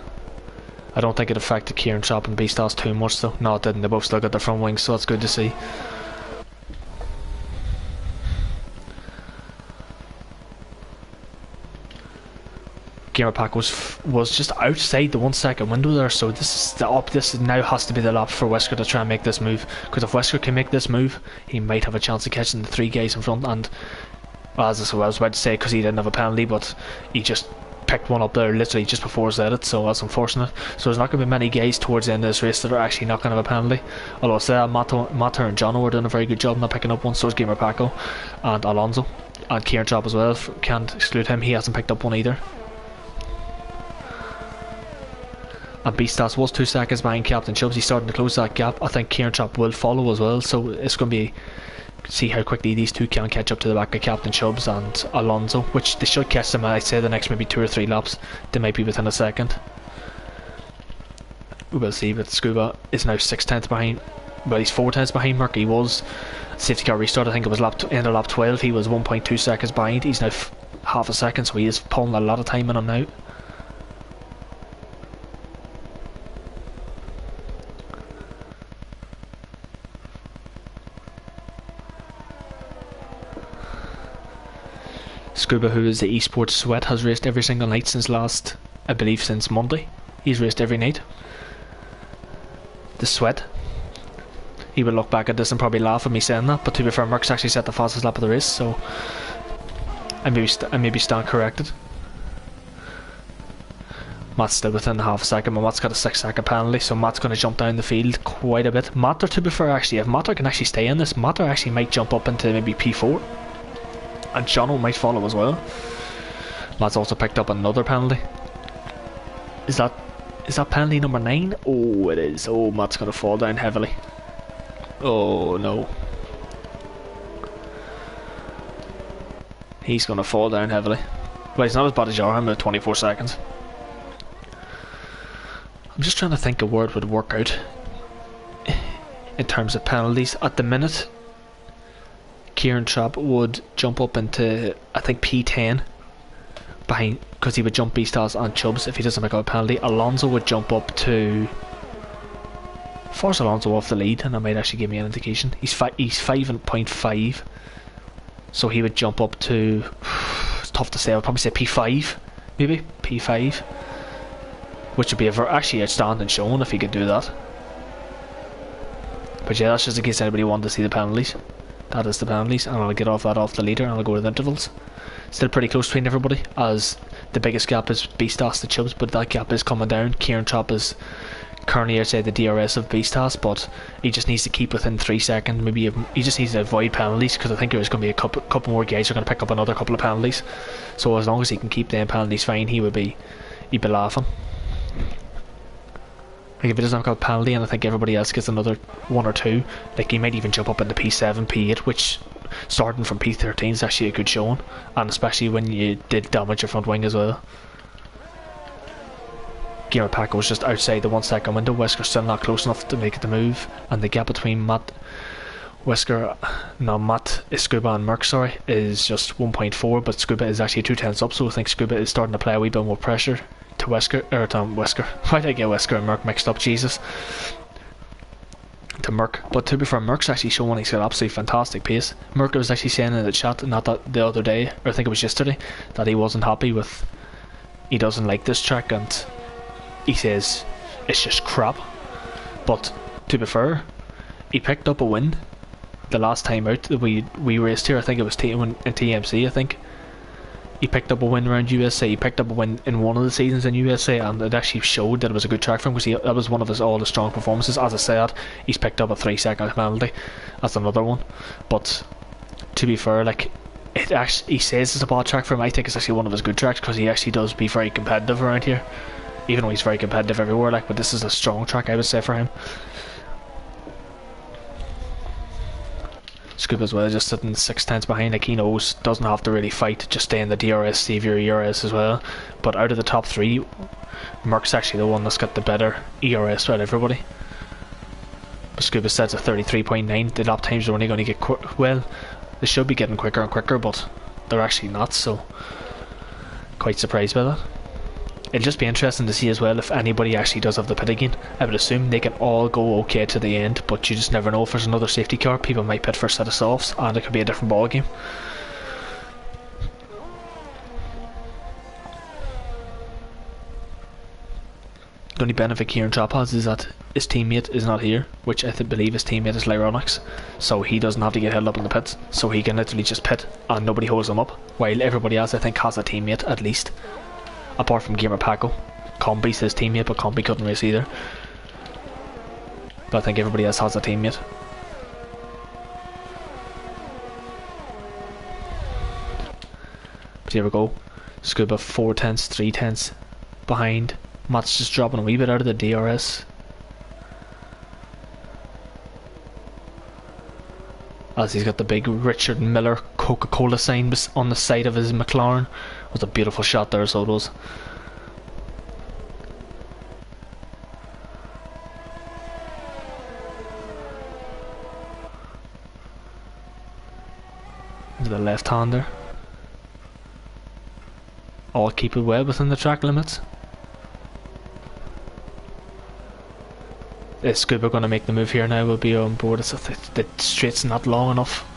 I don't think it affected Kieran Chop and Beastas too much though. No, it didn't. They both still got their front wings, so that's good to see. Gamer Pack was just outside the 1 second window there, so this now has to be the lap for Wesker to try and make this move. Because if Wesker can make this move, he might have a chance of catching the 3 guys in front. And well, as I was about to say, because he didn't have a penalty, but he just picked one up there literally just before his edit, so that's unfortunate. So there's not going to be many guys towards the end of this race that are actually not going to have a penalty. Although I say Matter and Jono are doing a very good job not picking up one, so is Gamer Paco and Alonso and Kieran Chop as well. Can't exclude him, he hasn't picked up one either. And Beastas was 2 seconds behind Captain Chubbs. He's starting to close that gap. I think Kieran Chop will follow as well, so it's going to be see how quickly these two can catch up to the back of Captain Chubbs and Alonso, which they should catch them. I'd say the next maybe 2 or 3 laps they might be within a second. We will see, but Scuba is now 6 tenths behind. Well, he's 4 tenths behind Merck. He was safety car restart, I think it was end of lap 12. He was 1.2 seconds behind. He's now half a second, so he is pulling a lot of time in and out. Scuba, who is the esports sweat, has raced every single night since I believe since Monday. He's raced every night. The sweat. He will look back at this and probably laugh at me saying that, but to be fair, Merck's actually set the fastest lap of the race, so I maybe stand corrected. Matt's still within half a second, but Matt's got a 6-second penalty, so Matt's going to jump down the field quite a bit. Matter, to be fair, actually, if Matter can actually stay in this, Matter actually might jump up into maybe P4. And Jono might follow as well. Matt's also picked up another penalty. Is that penalty number 9? Oh, it is. Oh, Matt's going to fall down heavily. Oh, no. He's going to fall down heavily. Well, he's not as bad as Jarham at 24 seconds. I'm just trying to think of where it would work out in terms of penalties. At the minute, Kieran Chop would jump up into, I think, P10 behind, because he would jump Beastas and Chubbs if he doesn't make a penalty. Alonso would jump up to force Alonso off the lead, and that might actually give me an indication. He's 5.5, so he would jump up to, it's tough to say, I would probably say P5, maybe P5, which would be actually outstanding showing if he could do that. But yeah, that's just in case anybody wanted to see the penalties. That is the penalties, and I'll get off the leader and I'll go to the intervals. Still pretty close between everybody, as the biggest gap is Beastas to Chubbs, but that gap is coming down. Kieran Chop is currently outside the DRS of Beastas, but he just needs to keep within 3 seconds. Maybe he just needs to avoid penalties, because I think there's going to be a couple more guys who are going to pick up another couple of penalties. So as long as he can keep them penalties fine, he'd be laughing. Like if he doesn't have a penalty and I think everybody else gets another 1 or 2, like he might even jump up into P7, P8, which starting from P13 is actually a good showing, and especially when you did damage your front wing as well. Gamer Paco was just outside the 1 second window. Wesker's still not close enough to make the move, and the gap between Matt Scuba and Merc, sorry, is just 1.4, but Scuba is actually 2 tenths up, so I think Scuba is starting to apply a wee bit more pressure to Wesker. Why did I get Wesker and Merc mixed up? Jesus. To Merc, but to be fair, Merc's actually showing he's got absolutely fantastic pace. Merc was actually saying in the chat, not that the other day, or I think it was yesterday, that he wasn't happy with, he doesn't like this track, and he says it's just crap. But to be fair, he picked up a win the last time out that we raced here. I think it was in TMC. I think he picked up a win around USA. He picked up a win in one of the seasons in USA, and it actually showed that it was a good track for him, because that was one of his all the strong performances. As I said, he's picked up a 3 second penalty. That's another one. But to be fair, like, it actually, he says it's a bad track for him. I think it's actually one of his good tracks, because he actually does be very competitive around here, even though he's very competitive everywhere. Like, but this is a strong track, I would say, for him. Scoop as well, just sitting 6 tenths behind. Like, he knows, doesn't have to really fight, just stay in the DRS, save your ERS as well. But out of the top 3, Merc's actually the one that's got the better ERS out of everybody. But Scuba says a 33.9. The lap times are only going to get well, they should be getting quicker and quicker, but they're actually not, so quite surprised by that. It'll just be interesting to see as well if anybody actually does have the pit again. I would assume they can all go okay to the end, but you just never know. If there's another safety car, people might pit for a set of softs, and it could be a different ball game. The only benefit Kieran Trapp has is that his teammate is not here, which I believe his teammate is Lyronix, so he doesn't have to get held up in the pits, so he can literally just pit and nobody holds him up, while everybody else I think has a teammate at least. Apart from Gamer Paco. Combi's his teammate, but Combi couldn't race either. But I think everybody else has a teammate. But here we go. Scuba 4 tenths, 3 tenths behind. Matt's just dropping a wee bit out of the DRS. As he's got the big Richard Miller Coca-Cola sign on the side of his McLaren. It was a beautiful shot there, so it was. Into the left hander. All keep it well within the track limits. Is Scuba going to make the move here now? We'll be on board. The straight's not long enough.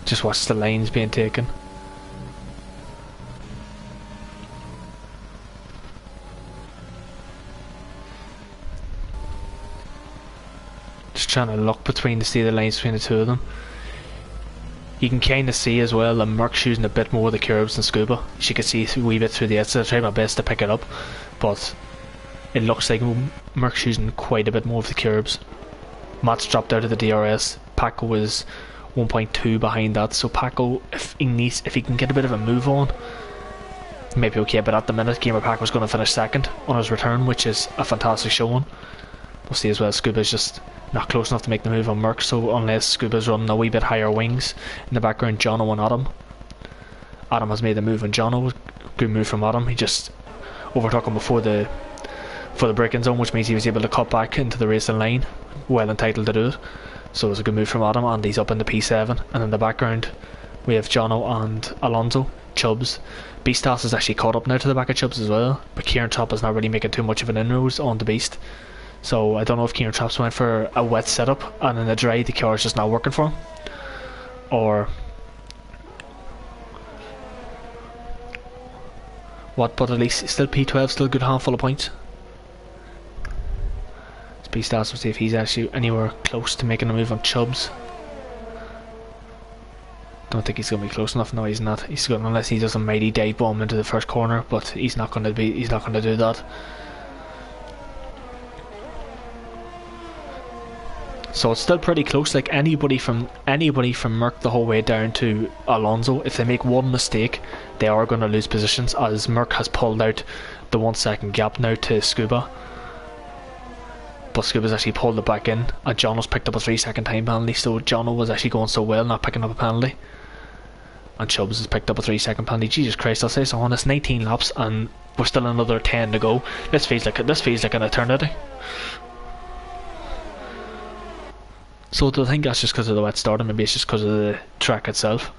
Just watch the lines being taken. Just trying to look between to see the lines between the two of them. You can kind of see as well that Merc's using a bit more of the curves than Scuba. You can see a wee bit through the edge, so I tried my best to pick it up, but it looks like Merc's using quite a bit more of the curves. Matt's dropped out of the DRS. Paco was 1.2 behind that, so Paco, if he can get a bit of a move on, maybe okay. But at the minute, Gamer Paco's going to finish second on his return, which is a fantastic showing. We'll see as well. Scuba's just not close enough to make the move on Merc, so unless Scuba's running a wee bit higher wings in the background, Jono and Adam has made the move on Jono. Good move from Adam. He just overtook him before the break-in zone, which means he was able to cut back into the racing line. Well entitled to do it. So it was a good move from Adam, and he's up in the P7. And in the background we have Jono and Alonso. Chubbs. Beastas is actually caught up now to the back of Chubbs as well, but Kieran Trapp is not really making too much of an inroads on the Beast. So I don't know if Kieran Trapp's went for a wet setup and in the dry the car is just not working for him, or what. But at least still P12, still a good handful of points. Beastars will see if he's actually anywhere close to making a move on Chubbs. Don't think he's going to be close enough. No, he's not. He's going, unless he does a mighty dive bomb into the first corner, but he's not going to be. He's not going to do that. So it's still pretty close. Like anybody from Merck the whole way down to Alonso, if they make one mistake, they are going to lose positions. As Merck has pulled out the 1 second gap now to Scuba, but Scuba's actually pulled it back in, and Jono's picked up a 3 second time penalty. So Jono was actually going so well, not picking up a penalty. And Chubbs has picked up a 3 second penalty. Jesus Christ, I'll say so on. It's 19 laps and we're still another 10 to go. This feels like an eternity. So do I think that's just because of the wet start, or maybe it's just because of the track itself?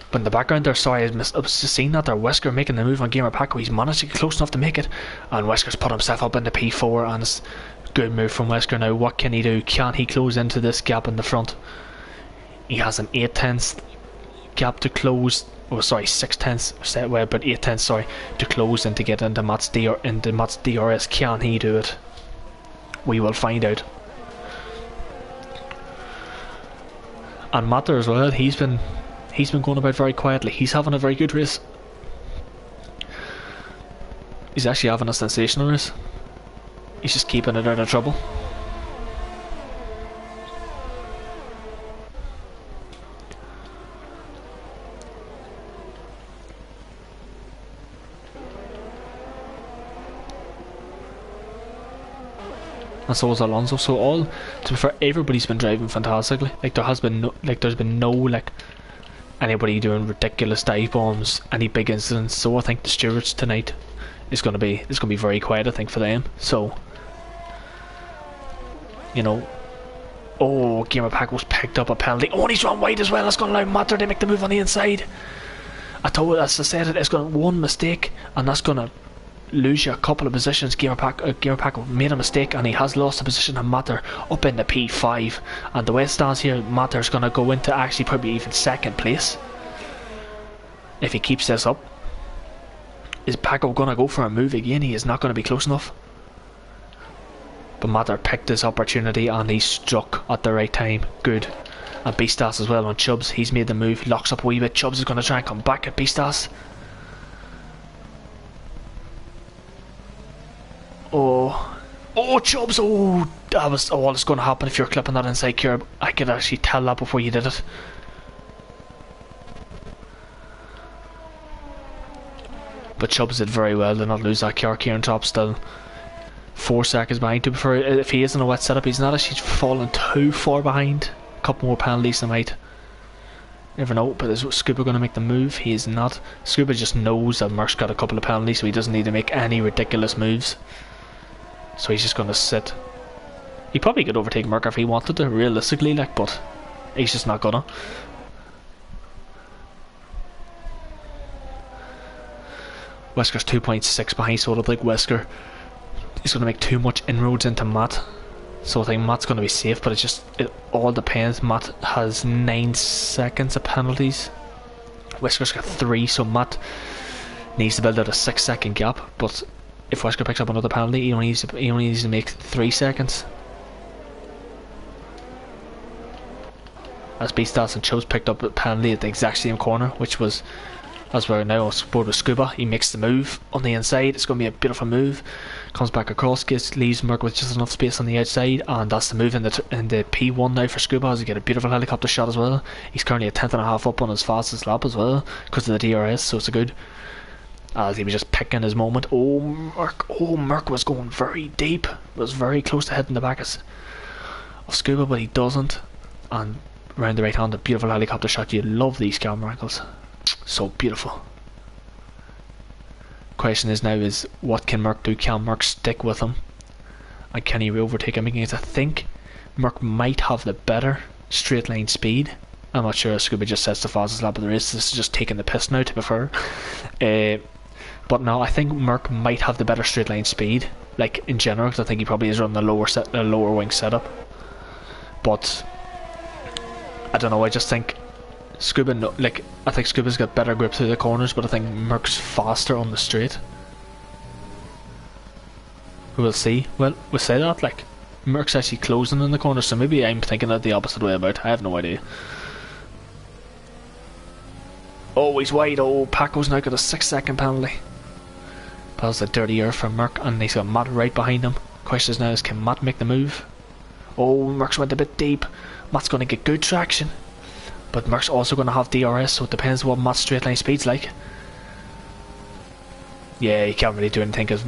But in the background there, sorry, I was just seeing that there, Wesker making the move on Gamer Paco. He's managed to get close enough to make it, and Wesker's put himself up into P4, and it's a good move from Wesker. Now what can he do? Can he close into this gap in the front? He has an 8/10 gap to close. Oh, sorry, 6/10 set way, but 8/10, sorry, to close and to get into Matt's DRS. Can he do it? We will find out. And Matt there as well. He's been going about very quietly. He's having a very good race. He's actually having a sensational race. He's just keeping it out of trouble. And so is Alonso. So to be fair, everybody's been driving fantastically. Like there's been no like anybody doing ridiculous dive bombs, any big incidents. So I think the stewards tonight is going to be very quiet, I think, for them. So, you know, oh, Gamer Paco's picked up a penalty. Oh, and he's run wide as well. That's going to allow Matter to make the move on the inside. I told you, as I said, it's going to one mistake, and that's going to lose you a couple of positions. Gamer Paco made a mistake, and he has lost a position on Matter up in the P5. And the way it stands here, Matter's going to go into actually probably even second place if he keeps this up. Is Paco going to go for a move again? He is not going to be close enough. But Matter picked his opportunity and he struck at the right time. Good. And Beastas as well on Chubbs. He's made the move, locks up a wee bit. Chubbs is going to try and come back at Beastas. Oh, Chubbs! Oh, that was all that's going to happen if you're clipping that inside curb. I could actually tell that before you did it. But Chubbs did very well to not lose that car. Kieran top still 4 seconds behind. To be fair, if he is in a wet setup, he's not actually fallen too far behind. A couple more penalties they might. Never know, but is Scuba going to make the move? He is not. Scuba just knows that Merck's got a couple of penalties, so he doesn't need to make any ridiculous moves. So he's just going to sit. He probably could overtake Merck if he wanted to, realistically, like, but he's just not gonna. Wesker's 2.6 behind, so I don't think Wesker is going to make too much inroads into Matt. So I think Matt's going to be safe, but it all depends. Matt has 9 seconds of penalties. Wesker's got 3, so Matt needs to build out a 6 second gap, but if Wesker picks up another penalty, he only needs to make 3 seconds. As Beastas and Chubbs picked up a penalty at the exact same corner, which was, as we're now on board with Scuba, he makes the move on the inside. It's going to be a beautiful move. Comes back across, leaves Merck with just enough space on the outside, and that's the move in the P1 now for Scuba, as he get a beautiful helicopter shot as well. He's currently a 10th.5 up on his fastest lap as well, because of the DRS, so it's a good. As he was just picking his moment. Oh, Merck was going very deep. Was very close to hitting the back of Scuba, but he doesn't. And round the right hand, a beautiful helicopter shot. You love these camera angles. So beautiful. Question is now what can Merck do? Can Merck stick with him? And can he overtake him? Because I think Merck might have the better straight line speed. I'm not sure if Scuba just sets the fastest lap of the race. This is just taking the piss now, to be fair. But no, I think Merck might have the better straight line speed, like in general, because I think he probably is running a lower wing setup. But I don't know. I just think Scuba, I think Scuba's got better grip through the corners, but I think Merck's faster on the straight. We'll see. Well, we say that, like, Merck's actually closing in the corner, so maybe I'm thinking it the opposite way about. I have no idea. Oh, he's wide. Oh, Paco's now got a 6-second penalty. That was a dirty error from Merck, and he's got Matt right behind him. Question is now, can Matt make the move? Oh, Merck's went a bit deep. Matt's going to get good traction. But Merck's also going to have DRS, so it depends what Matt's straight line speed's like. Yeah, he can't really do anything because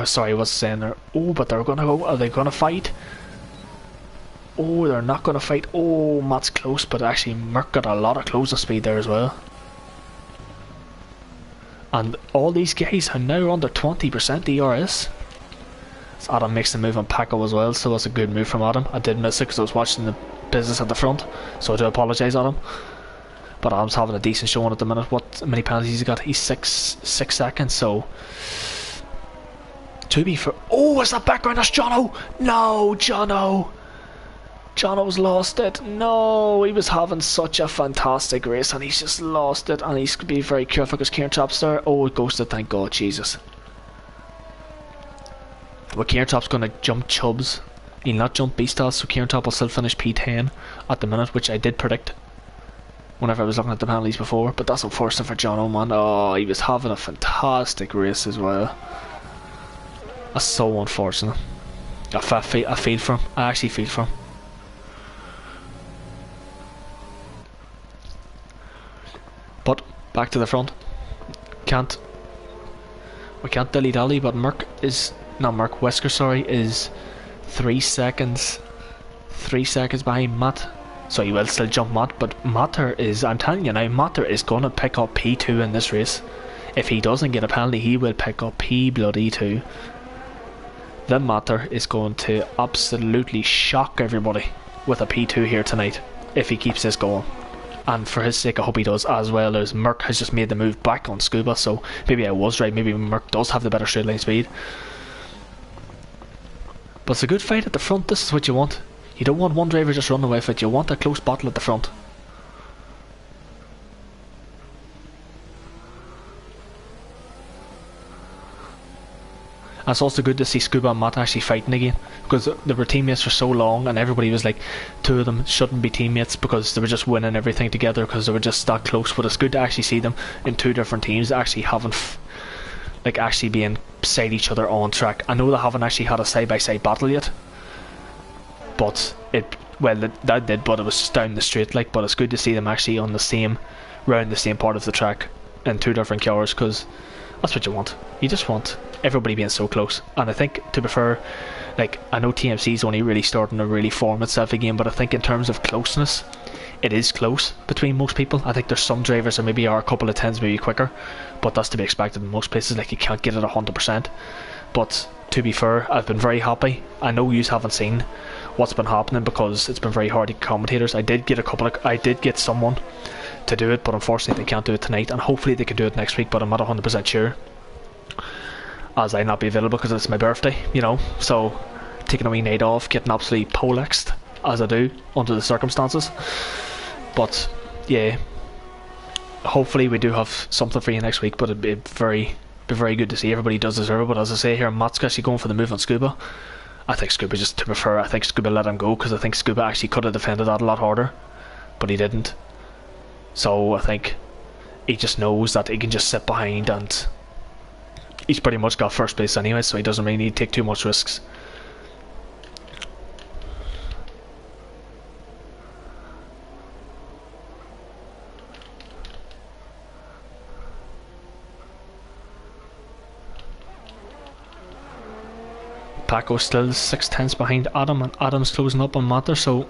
sorry, what's saying there? Oh, but they're going to go. Are they going to fight? Oh, they're not going to fight. Oh, Matt's close, but actually Merck got a lot of closing speed there as well. And all these guys are now under 20% DRS. So Adam makes the move on Paco as well, so that's a good move from Adam. I did miss it because I was watching the business at the front, so I do apologise, Adam. But Adam's having a decent showing at the minute. What many penalties he's got? He's six seconds, so to be fair. Oh, is that background? That's Jono! No, Jono! Jono's lost it. No, he was having such a fantastic race and he's just lost it, and he's going to be very careful because Kieran Trapp's there. Oh, it goes to, thank God, Jesus. Well, Kieran Trapp's going to jump Chubbs. He'll not jump Beastas, so Kieran Trapp will still finish P10 at the minute, which I did predict whenever I was looking at the penalties before. But that's unfortunate for Jono, man. Oh, he was having a fantastic race as well. That's so unfortunate. I feel for him. I actually feel for him. But back to the front. We can't dilly-dally, but Wesker, sorry, is 3 seconds behind Matt. So he will still jump Matt, but Matter is, I'm telling you now, Matter is going to pick up P2 in this race. If he doesn't get a penalty, he will pick up P2. Then Matter is going to absolutely shock everybody with a P2 here tonight, if he keeps this going. And for his sake, I hope he does, as well as Merck has just made the move back on Scuba, so maybe I was right, maybe Merck does have the better straight line speed. But it's a good fight at the front. This is what you want. You don't want one driver just running away with it, you want a close battle at the front. And it's also good to see Scuba and Matt actually fighting again, because they were teammates for so long and everybody was like, two of them shouldn't be teammates because they were just winning everything together because they were just that close. But it's good to actually see them in two different teams actually having actually being beside each other on track. I know they haven't actually had a side-by-side battle yet, but that did, but it was just down the straight, but it's good to see them actually on the same round, the same part of the track in two different cars, because that's what you want. You just want everybody being so close. And I think, to be fair, I know TMC's only really starting to really form itself again, but I think in terms of closeness, it is close between most people. I think there's some drivers that maybe are a couple of tens maybe quicker, but that's to be expected in most places. You can't get it 100%. But to be fair, I've been very happy. I know you haven't seen what's been happening because it's been very hard to get commentators. I did get someone to do it, but unfortunately they can't do it tonight, and hopefully they can do it next week, but I'm not 100% sure, as I not be available because it's my birthday, so taking a wee night off, getting absolutely polexed as I do under the circumstances. But yeah, hopefully we do have something for you next week, but it'd be very good to see. Everybody does deserve it, but as I say here, Matt's actually going for the move on Scuba. I think Scuba, just to be fair, I think Scuba let him go because I think Scuba actually could have defended that a lot harder, but he didn't. So I think he just knows that he can just sit behind, and he's pretty much got first place anyway, so he doesn't really need to take too much risks. Paco's still 6/10 behind Adam, and Adam's closing up on Matter, so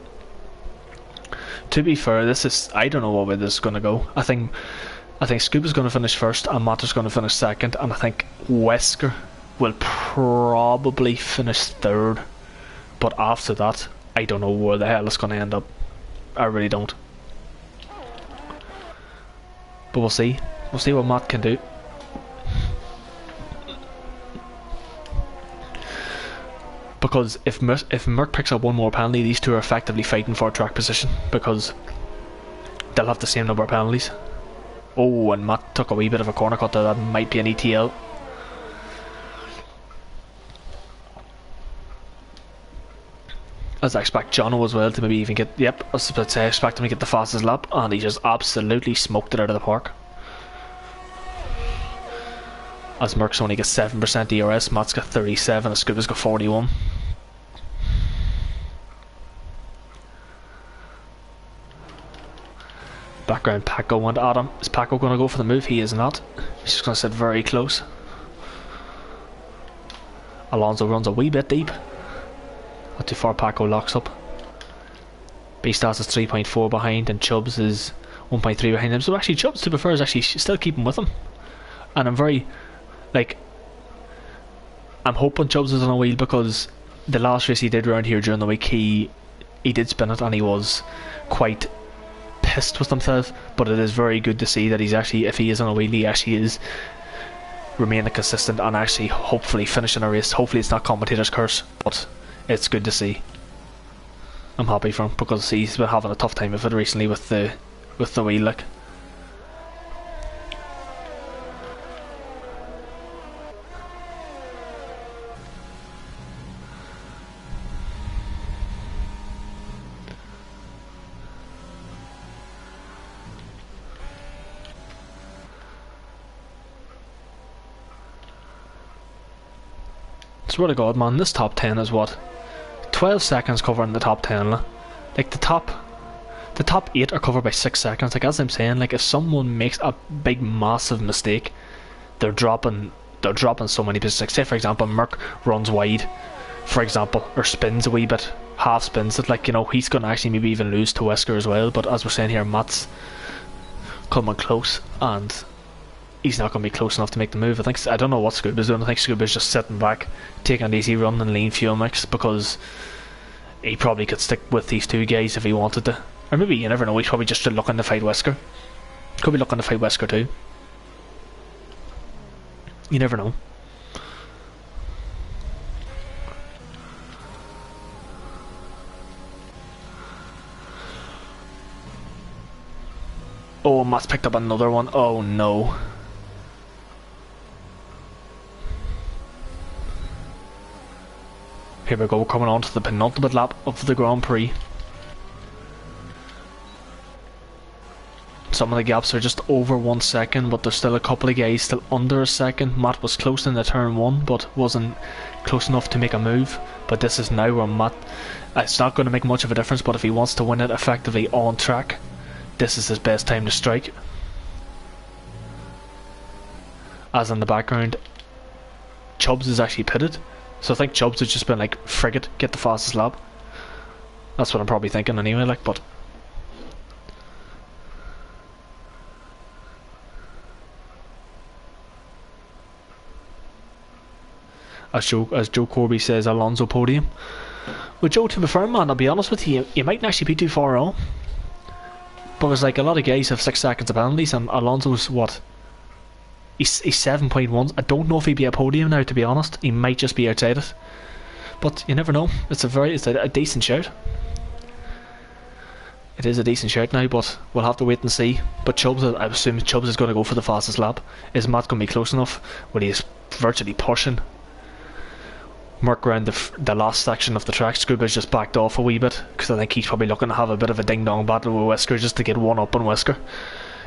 to be fair, I don't know what way this is going to go. I think Scuba's going to finish first and Matter's going to finish second, and I think Wesker will probably finish third, but after that I don't know where the hell it's going to end up. I really don't, but we'll see what Matt can do. Because if Merck picks up one more penalty, these two are effectively fighting for track position because they'll have the same number of penalties. Oh, and Matt took a wee bit of a corner cut there. That might be an ETL. As I expect Jono as well to maybe even get, yep, I was about to say, I expect him to get the fastest lap, and he just absolutely smoked it out of the park. As Merck's only got 7% DRS, Matt's got 37, and Scuba's got 41. Background Paco and Adam. Is Paco going to go for the move? He is not. He's just going to sit very close. Alonso runs a wee bit deep. Not too far, Paco locks up. B-Stars is 3.4 behind, and Chubbs is 1.3 behind him. So actually Chubbs, to be fair, is actually still keeping with him. And I'm very, like, I'm hoping Chubbs is on a wheel, because the last race he did around here during the week, he did spin it, and he was quite pissed with himself. But it is very good to see that he's actually, if he is on a wheel, he actually is remaining consistent and actually hopefully finishing a race. Hopefully it's not commentator's curse, but it's good to see. I'm happy for him, because he's been having a tough time of it recently with the wheel, like. Swear to God, man, this top 10 is what? 12 seconds covering the top 10, like the top 8 are covered by 6 seconds. Like, as I'm saying, like, if someone makes a big massive mistake, they're dropping so many positions. Like, say for example Merck runs wide, for example, or spins a wee bit, half spins it, like, you know, he's gonna actually maybe even lose to Wesker as well. But as we're saying here, Matt's coming close, and he's not going to be close enough to make the move. I don't know what Scuba's doing. I think Scuba's just sitting back, taking an easy run and lean fuel mix, because he probably could stick with these two guys if he wanted to. Or maybe, you never know, he's probably just looking to fight Wesker. Could be looking to fight Wesker too. You never know. Oh, Matt's picked up another one. Oh no. Here we go, we're coming on to the penultimate lap of the Grand Prix. Some of the gaps are just over 1 second, but there's still a couple of guys still under a second. Matt was close in the turn 1, but wasn't close enough to make a move. But this is now where Matt, it's not going to make much of a difference, but if he wants to win it effectively on track, this is his best time to strike. As in the background, Chubbs is actually pitted. So I think Chubbs has just been like, frig it, get the fastest lap. That's what I'm probably thinking anyway, like, but as Joe Corby says, Alonso podium. Well, Joe, to be fair, man, I'll be honest with you, you mightn't actually be too far wrong, because like a lot of guys have 6 seconds of penalties, and Alonso's what? He's 7.1. I don't know if he'd be a podium now, to be honest. He might just be outside it, but you never know. It's a decent shout. It is a decent shout now, but we'll have to wait and see. But Chubbs, I assume Chubbs is going to go for the fastest lap. Is Matt going to be close enough? Well, he's virtually pushing Merck around the last section of the track. Scuba's just backed off a wee bit, because I think he's probably looking to have a bit of a ding-dong battle with Wesker, just to get one up on Wesker.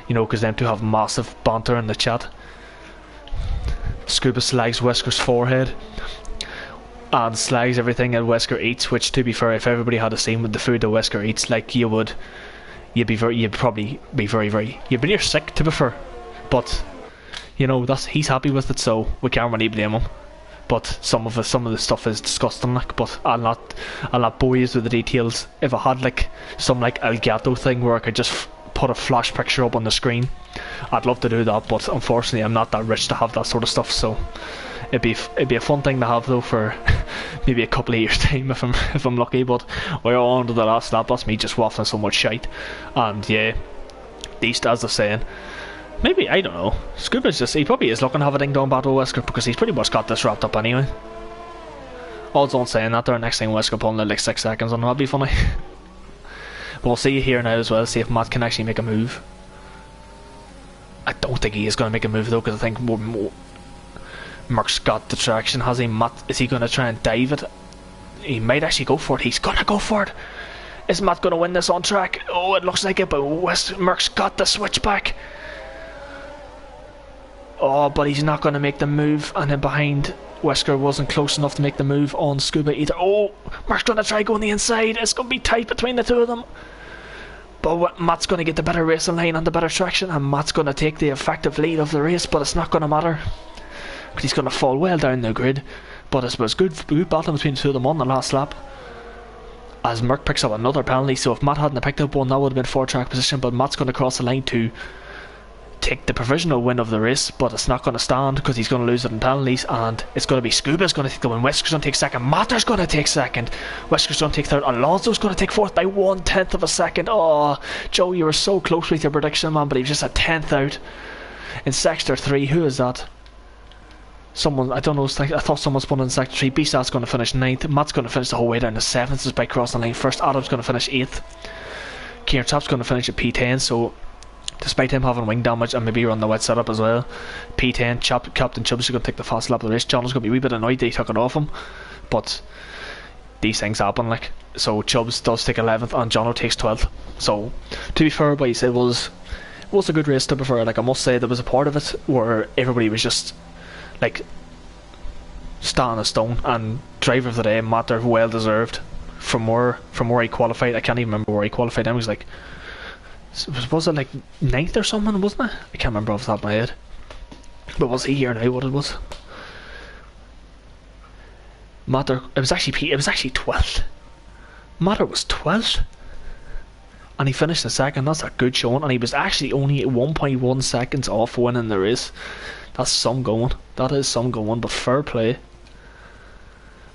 You know, because them two have massive banter in the chat. Scuba slags Wesker's forehead and slags everything that Wesker eats, which, to be fair, if everybody had a scene with the food that Wesker eats, like, you'd probably be very, you'd be near sick, to be fair. But you know, he's happy with it, so we can't really blame him. But some of the stuff is disgusting, like, but I'll not bore you with the details. If I had like some like Elgato thing where I could just put a flash picture up on the screen, I'd love to do that, but unfortunately I'm not that rich to have that sort of stuff. So it'd be a fun thing to have though for maybe a couple of years time if I'm lucky. But we're on to the last lap. That's me just waffling so much shite. And yeah, these as they're saying, maybe, I don't know, Scuba's he probably is looking to have a ding dong battle with Wesker, because he's pretty much got this wrapped up anyway. Odds on saying that there, next thing Wesker pulling out like 6 seconds on him, that'd be funny. But we'll see here now as well, see if Matt can actually make a move. I don't think he is going to make a move though, because I think Merck's got the traction, has he? Matt, is he going to try and dive it? he might actually go for it. He's gonna go for it. Is Matt gonna win this on track? Oh, it looks like it, but Merck's got the switchback. Oh, but he's not gonna make the move, and then behind Wesker wasn't close enough to make the move on Scuba either. Oh, Merck's gonna try going the inside. It's gonna be tight between the two of them. But Matt's gonna get the better racing line and the better traction, and Matt's gonna take the effective lead of the race, but it's not gonna matter. Because he's gonna fall well down the grid. But it was good battle between the two of them on the last lap. As Merck picks up another penalty, so if Matt hadn't picked up one, that would have been 4 track position, but Matt's gonna cross the line to take the provisional win of the race, but it's not going to stand because he's going to lose it in penalties, and it's going to be Scuba's going to take the win. Wesker's going to take second, Matter's going to take second, Wesker's going to take third, Alonso's going to take fourth by 1/10 of a second. Oh, Joe, you were so close with your prediction, man, but he was just a 10th out. In sector 3, who is that? Someone, I don't know, I thought someone spun in sector 3. B-Stat's going to finish 9th, Matt's going to finish the whole way down to 7th just by crossing the line first, Adam's going to finish 8th, Kieran Chop's going to finish at P10, so despite him having wing damage and maybe run the wet setup as well, P10, Captain Chubbs is going to take the fast lap of the race. John's going to be a wee bit annoyed that he took it off him, but these things happen, like. So Chubbs does take 11th and Jono takes 12th. So to be fair, what you said was a good race, to be fair. Like, I must say there was a part of it where everybody was just like standing a stone, and driver of the day, Matter, well deserved from where he qualified. I can't even remember where he qualified. I was like, was it like 9th or something, wasn't it? I can't remember off the top of my head. But was he here now what it was? Matter, it was actually 12th. Matter was 12th. And he finished in second. That's a good showing. And he was actually only 1.1 seconds off winning the race. That's some going. That is some going, but fair play.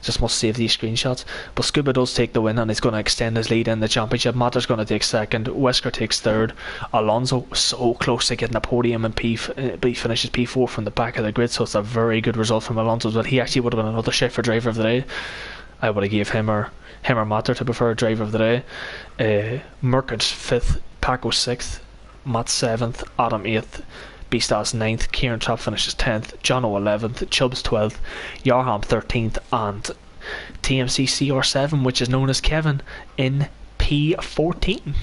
Just must save these screenshots. But Scuba does take the win, and he's going to extend his lead in the championship. Matter's going to take second, Wesker takes third, Alonso so close to getting a podium, and he finishes P4 from the back of the grid, so it's a very good result from Alonso. But he actually would have been another shit for driver of the day. I would have gave him or Matter to prefer driver of the day. Merkins 5th, Paco 6th, Matt 7th, Adam 8th, Beastas 9th, Kieran Trapp finishes 10th, Jono 11th, Chubbs 12th, Yarham 13th, and TMC-CR7, which is known as Kevin, in P14.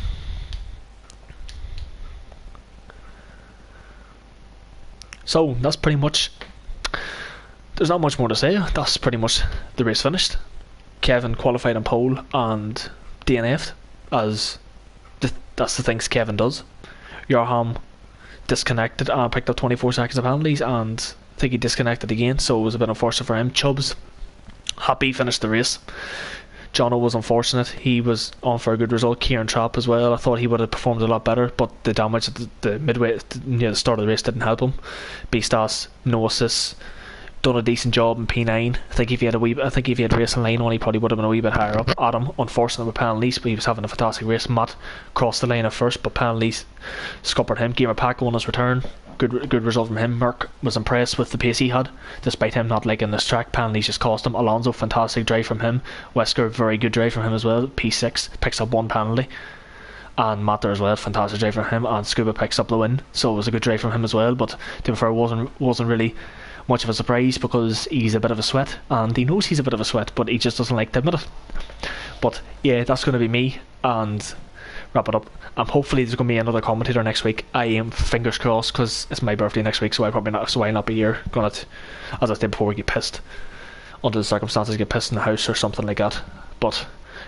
So that's pretty much, there's not much more to say. That's pretty much the race finished. Kevin qualified in pole and DNF'd, as that's the things Kevin does. Yarham disconnected and picked up 24 seconds of penalties, and I think he disconnected again, so it was a bit unfortunate for him. Chubbs, happy, finished the race. Jono was unfortunate, he was on for a good result. Kieran Trapp as well, I thought he would have performed a lot better, but the damage at the midway near the start of the race didn't help him. Beastas, no assists, done a decent job in P9. I think if he had racing line on, he probably would have been a wee bit higher up. Adam, unfortunate with penalties, but he was having a fantastic race. Matt crossed the line at first, but penalties scuppered him. Gamer Paco on his return, good result from him. Merck was impressed with the pace he had, despite him not liking this track. Penalties just cost him. Alonso, fantastic drive from him. Wesker, very good drive from him as well. P6, picks up 1 penalty. And Matter as well, fantastic drive from him. And Scuba picks up the win, so it was a good drive from him as well. But to be fair, wasn't really much of a surprise, because he's a bit of a sweat, and he knows he's a bit of a sweat, but he just doesn't like to admit it. But yeah, that's going to be me, and wrap it up. Hopefully there's going to be another commentator next week. I am fingers crossed, because it's my birthday next week, so I'll not be here. Gonna, as I said before, we get pissed under the circumstances, get pissed in the house or something like that. But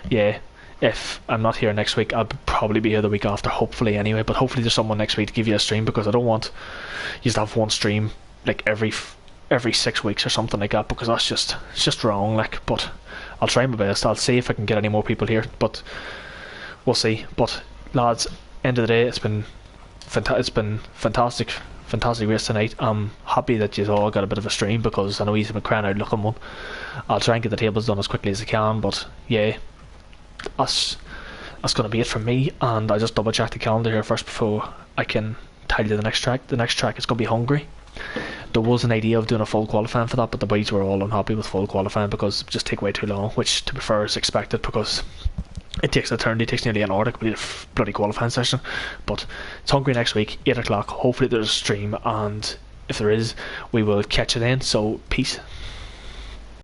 yeah, if I'm not here next week, I'll probably be here the week after, hopefully anyway. But hopefully there's someone next week to give you a stream, because I don't want you to have one stream like every 6 weeks or something like that, because it's just wrong, like. But I'll try my best. I'll see if I can get any more people here, but we'll see. But lads, end of the day, it's been fantastic race tonight. I'm happy that you all got a bit of a stream, because I know you've been crying out looking one. I'll try and get the tables done as quickly as I can, but yeah, that's gonna be it from me. And I just double check the calendar here first before I can tell you the next track. The next track is gonna be Hungary. There was an idea of doing a full qualifying for that, but the boys were all unhappy with full qualifying because it just take way too long, which to be fair is expected, because it takes an eternity. It takes nearly an hour to complete a bloody qualifying session. But it's Hungary next week, 8 o'clock. Hopefully there's a stream, and if there is, we will catch it then. So peace.